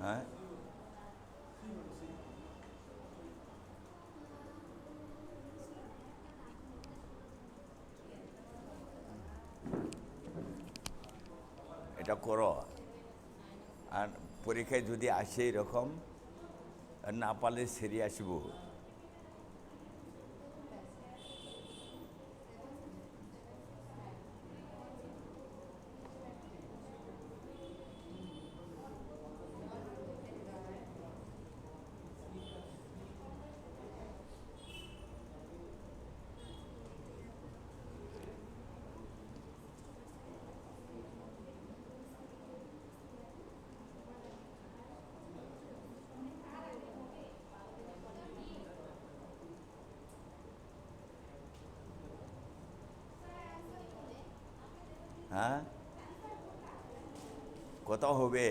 হ্যাঁ, এটা করো। আর পরীক্ষায় যদি আসে এরকম, আর না পারলে সেরে আসবো। হ্যাঁ, কত হবে?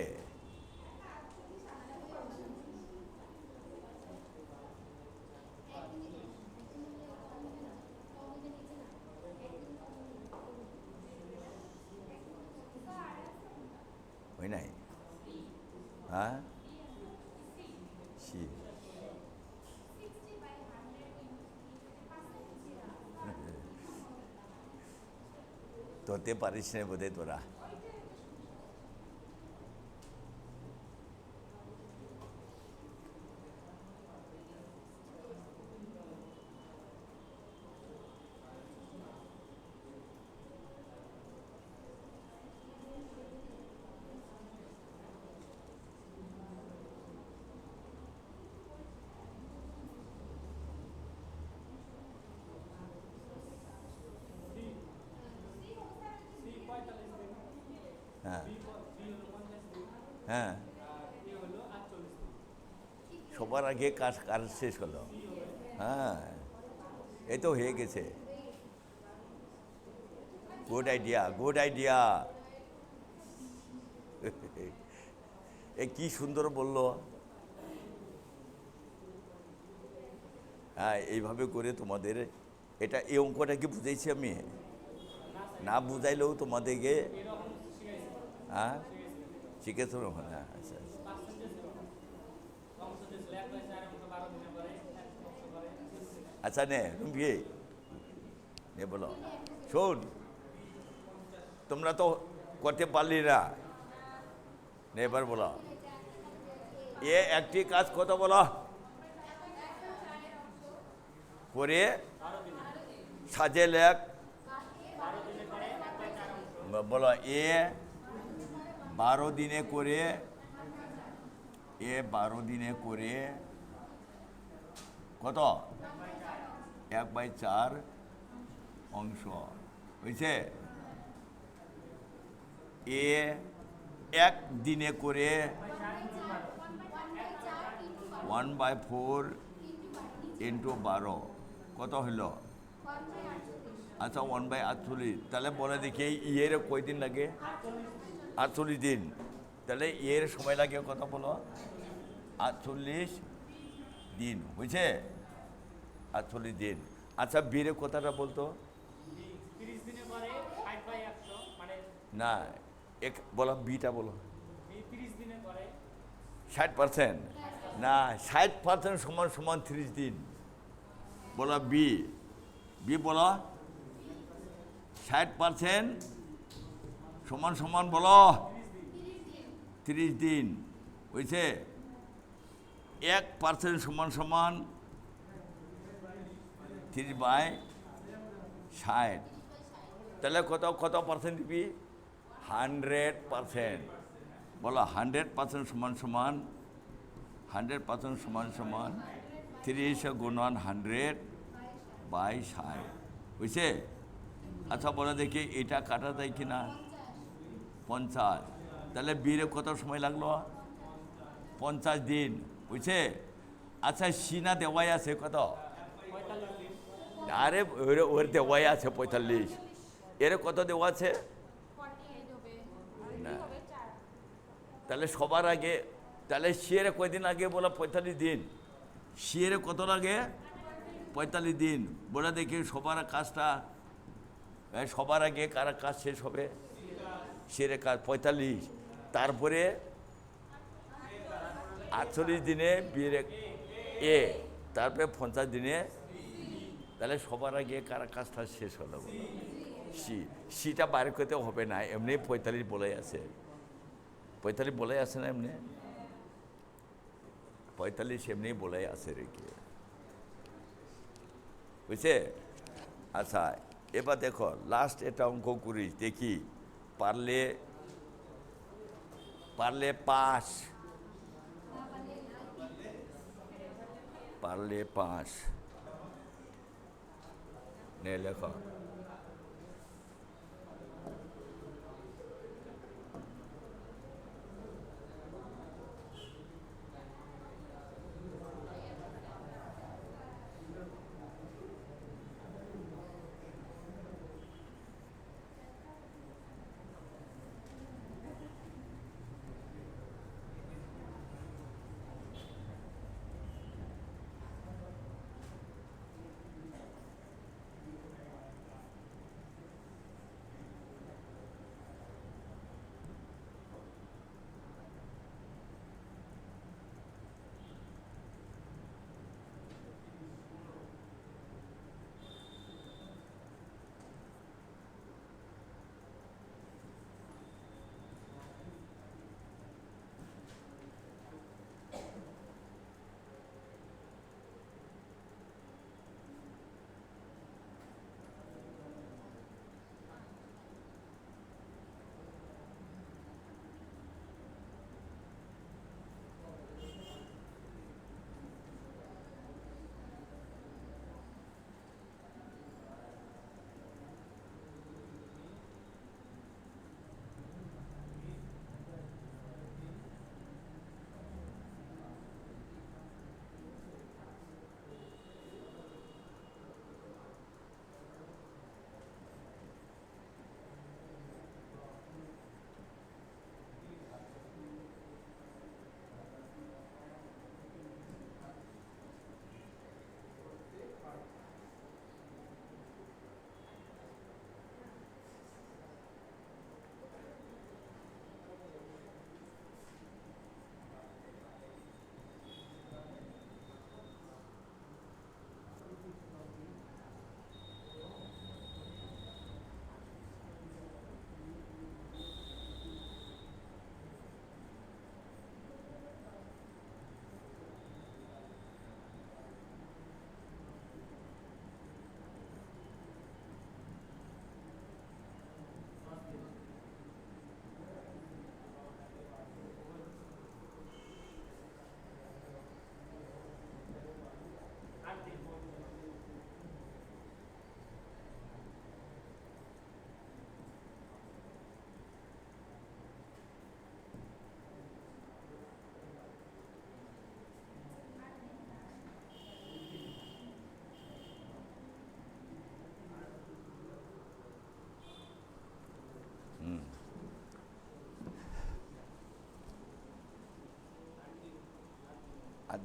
হয় নাই? হ্যাঁ, সি ধরতে পারিস না বোধহয় তোরা। সি 45 দিন, হ্যাঁ বি হলো 50 দিন, হ্যাঁ, আর এ হলো 48 দিন। সবার আগে কাজ কাজ শেষ হলো। হ্যাঁ, এই তো হয়ে গেছে। Good idea, good idea. এ কি সুন্দর বললো। হ্যাঁ, এইভাবে করে তোমাদের এটা এই অঙ্কটা কি বুঝাইছি আমি? না বুঝাইলেও তোমাদেরকে এরকম শিখাইছে, হ্যাঁ শিখেছ? হ্যাঁ, আচ্ছা আচ্ছা। পার্সেন্টেজ এরকম। অংশ যে ল্যাব হয়েছে আর অংশ 12 দিনে করে, এক অংশ করে। আচ্ছা নে রুম্পি, নে বলো। শোন, তোমরা তো করতে পারলি না, নে এবার বলো। এ একটি কাজ কত বলো করে সাজে লেখ বলো। এ 12 দিনে করে, এ 12 দিনে করে কত? 1/4 অংশ হয়েছে। এ 1 দিনে করে 1/4 ইন্টু 12 কত হলো? আচ্ছা 1/48। তাহলে বলে দেখি ইয়ের কয় দিন লাগে? 48 দিন। তাহলে এর সময় লাগে কত বলো? 48 দিন হয়েছে, 48 দিন। আচ্ছা বীরের কথাটা বলতো 30 দিনে করে 60/100, মানে না, এক বলো বিটা বলো। বি 30 দিনে করে 60%, না 60% সমান সমান 30 দিন। বলো বি, বি বলো 60% সমান সমান বলো 30 দিন হয়েছে। 1% সমান সমান 30/60। তাহলে কত কত পার্সেন্ট দিবি? 100%। বলো 100% সমান সমান 100% সমান সমান 30 গুণন 100/60 বুঝছে? আচ্ছা বলে দেখি এটা কাটা যায় কি না? 50। তাহলে বীরে কত সময় লাগলো? 50 দিন বুঝছে? আচ্ছা সিনা দেওয়াই আছে কত? 45 দিন। আরে ওর দেওয়াই আছে 45। এর কত দেওয়া আছে? 48 হবে। আর না। কি হবে 4? তাহলে সবার আগে, তাহলে সিয়ের কয়দিন আগে বলা? 45 দিন। সিয়ের কত লাগে? 45 দিন। বলে দেখি সবার কাজটা, সবার আগে কারা কাজ শেষ হবে? সিয়ের কাজ 45। তারপরে 48 দিনে বিয়ের এ, তারপরে 50 দিনে। তাহলে সবার আগে কারা কাজটা শেষ হলো বলো? সি, সিটা বাইর করতে হবে না, এমনি 45 বলে আছে। 45 বলে আছে না এমনি? 45 এমনি বলে আছে রে কি, বুঝছে? আচ্ছা এবার দেখো লাস্ট এটা অঙ্ক করি দেখি, পারলে পারলে পাস, পারলে পাস নে লেখো।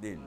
দিন।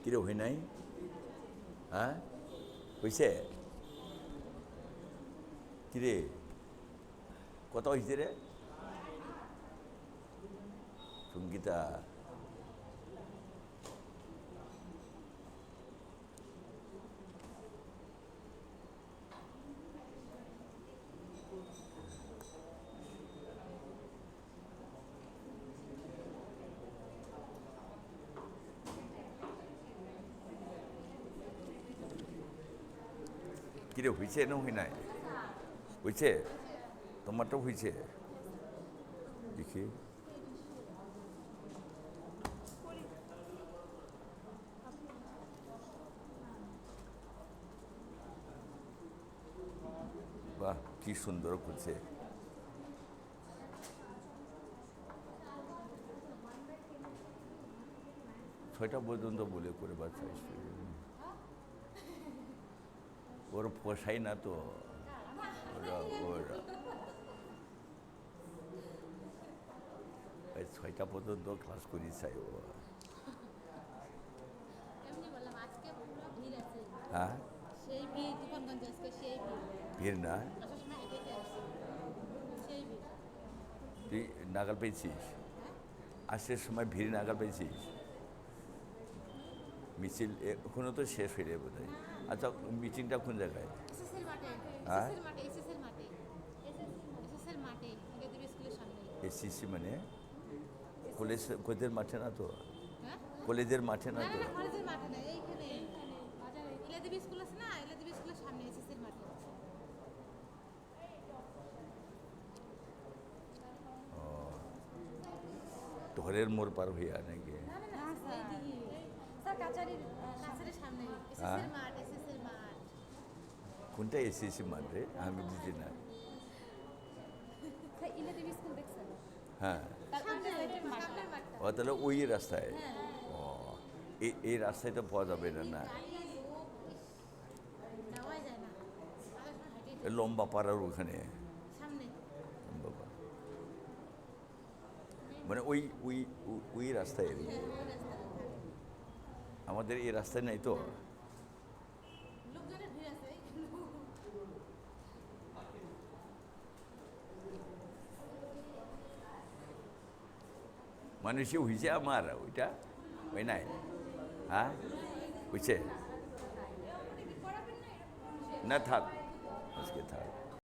কিরে হই নাই? হ্যাঁ, হয়েছে? কিরে কত হয়েছে রে সঙ্গীতা? কিরে হয়েছে না হই নাই? হয়েছে? তোমারটাও হয়েছে? দেখি বাহ, কি সুন্দর করছে। ছয়টা পর্যন্ত বলে করে বাচ্চা ওর পোষাই না তো, ওরা ছয়টা পর্যন্ত ক্লাস করি চাই ও। এমনি বললাম আজকে পুরো ভিড় আছে। হ্যাঁ, সেই ভিড় তুফানগঞ্জে আজকে সেই ভিড়। ভিড় না? আসার সময় হেঁটে হেঁটে আসছি। সেই ভিড়। তুই নাগাল পেয়েছিস? আসার সময় ভিড় নাগাল পেয়েছিস? মিছিল এখনো তো শেষ হয়ে যাবে বোধ হয়। আচ্ছা, মিটিংটা কোন জায়গায়? এসএসএল মাঠে। হ্যাঁ? এসএসএল মাঠে। এসএসএল মাঠে। এসএসএল মাঠে। ইলেকট্রিক স্কুলের সামনে। এসিসি মানে কলেজ, কলেজের মাঠে না তো? হ্যাঁ? কলেজের মাঠে না না তো? না কলেজের মাঠে না, এইখানে বাজারে ইলাদেবী স্কুল আছে না, ইলাদেবী স্কুলের সামনে এসএসএল মাঠে। ঘরের মোড় পার হইয়া নাকি? না না না এইদিকে স্যার কাচারির সামনে হ্যাঁ? এসএসএল মাঠ, এসএসএল মাঠ। কোনটা এসিসি মাঠ রে? আমি বুঝি না। স্যার ইলাদেবী স্কুল দেখছেন? হ্যাঁ, তার সামনে ওই সাইডের মাঠটা। সামনের মাঠটা। ও তাহলে ওই রাস্তায়। ও, এই রাস্তায় তো পাওয়া যাবে না। না, গাড়ি লোক নেওয়াই যায় না। আসার সময় হেঁটে হেঁটে লম্বা পাড়ার ওখানে। সামনে। বাবা, মানে ওই ওই ওই রাস্তায় আর কি। হ্যাঁ, ওই রাস্তায়। আমাদের এই রাস্তায় নাই তো। লোকজনের ভিড় আছে কিন্তু মানুষই হয়েছে আমার ওইটা ওই নাই হ্যাঁ বুঝছে না থাক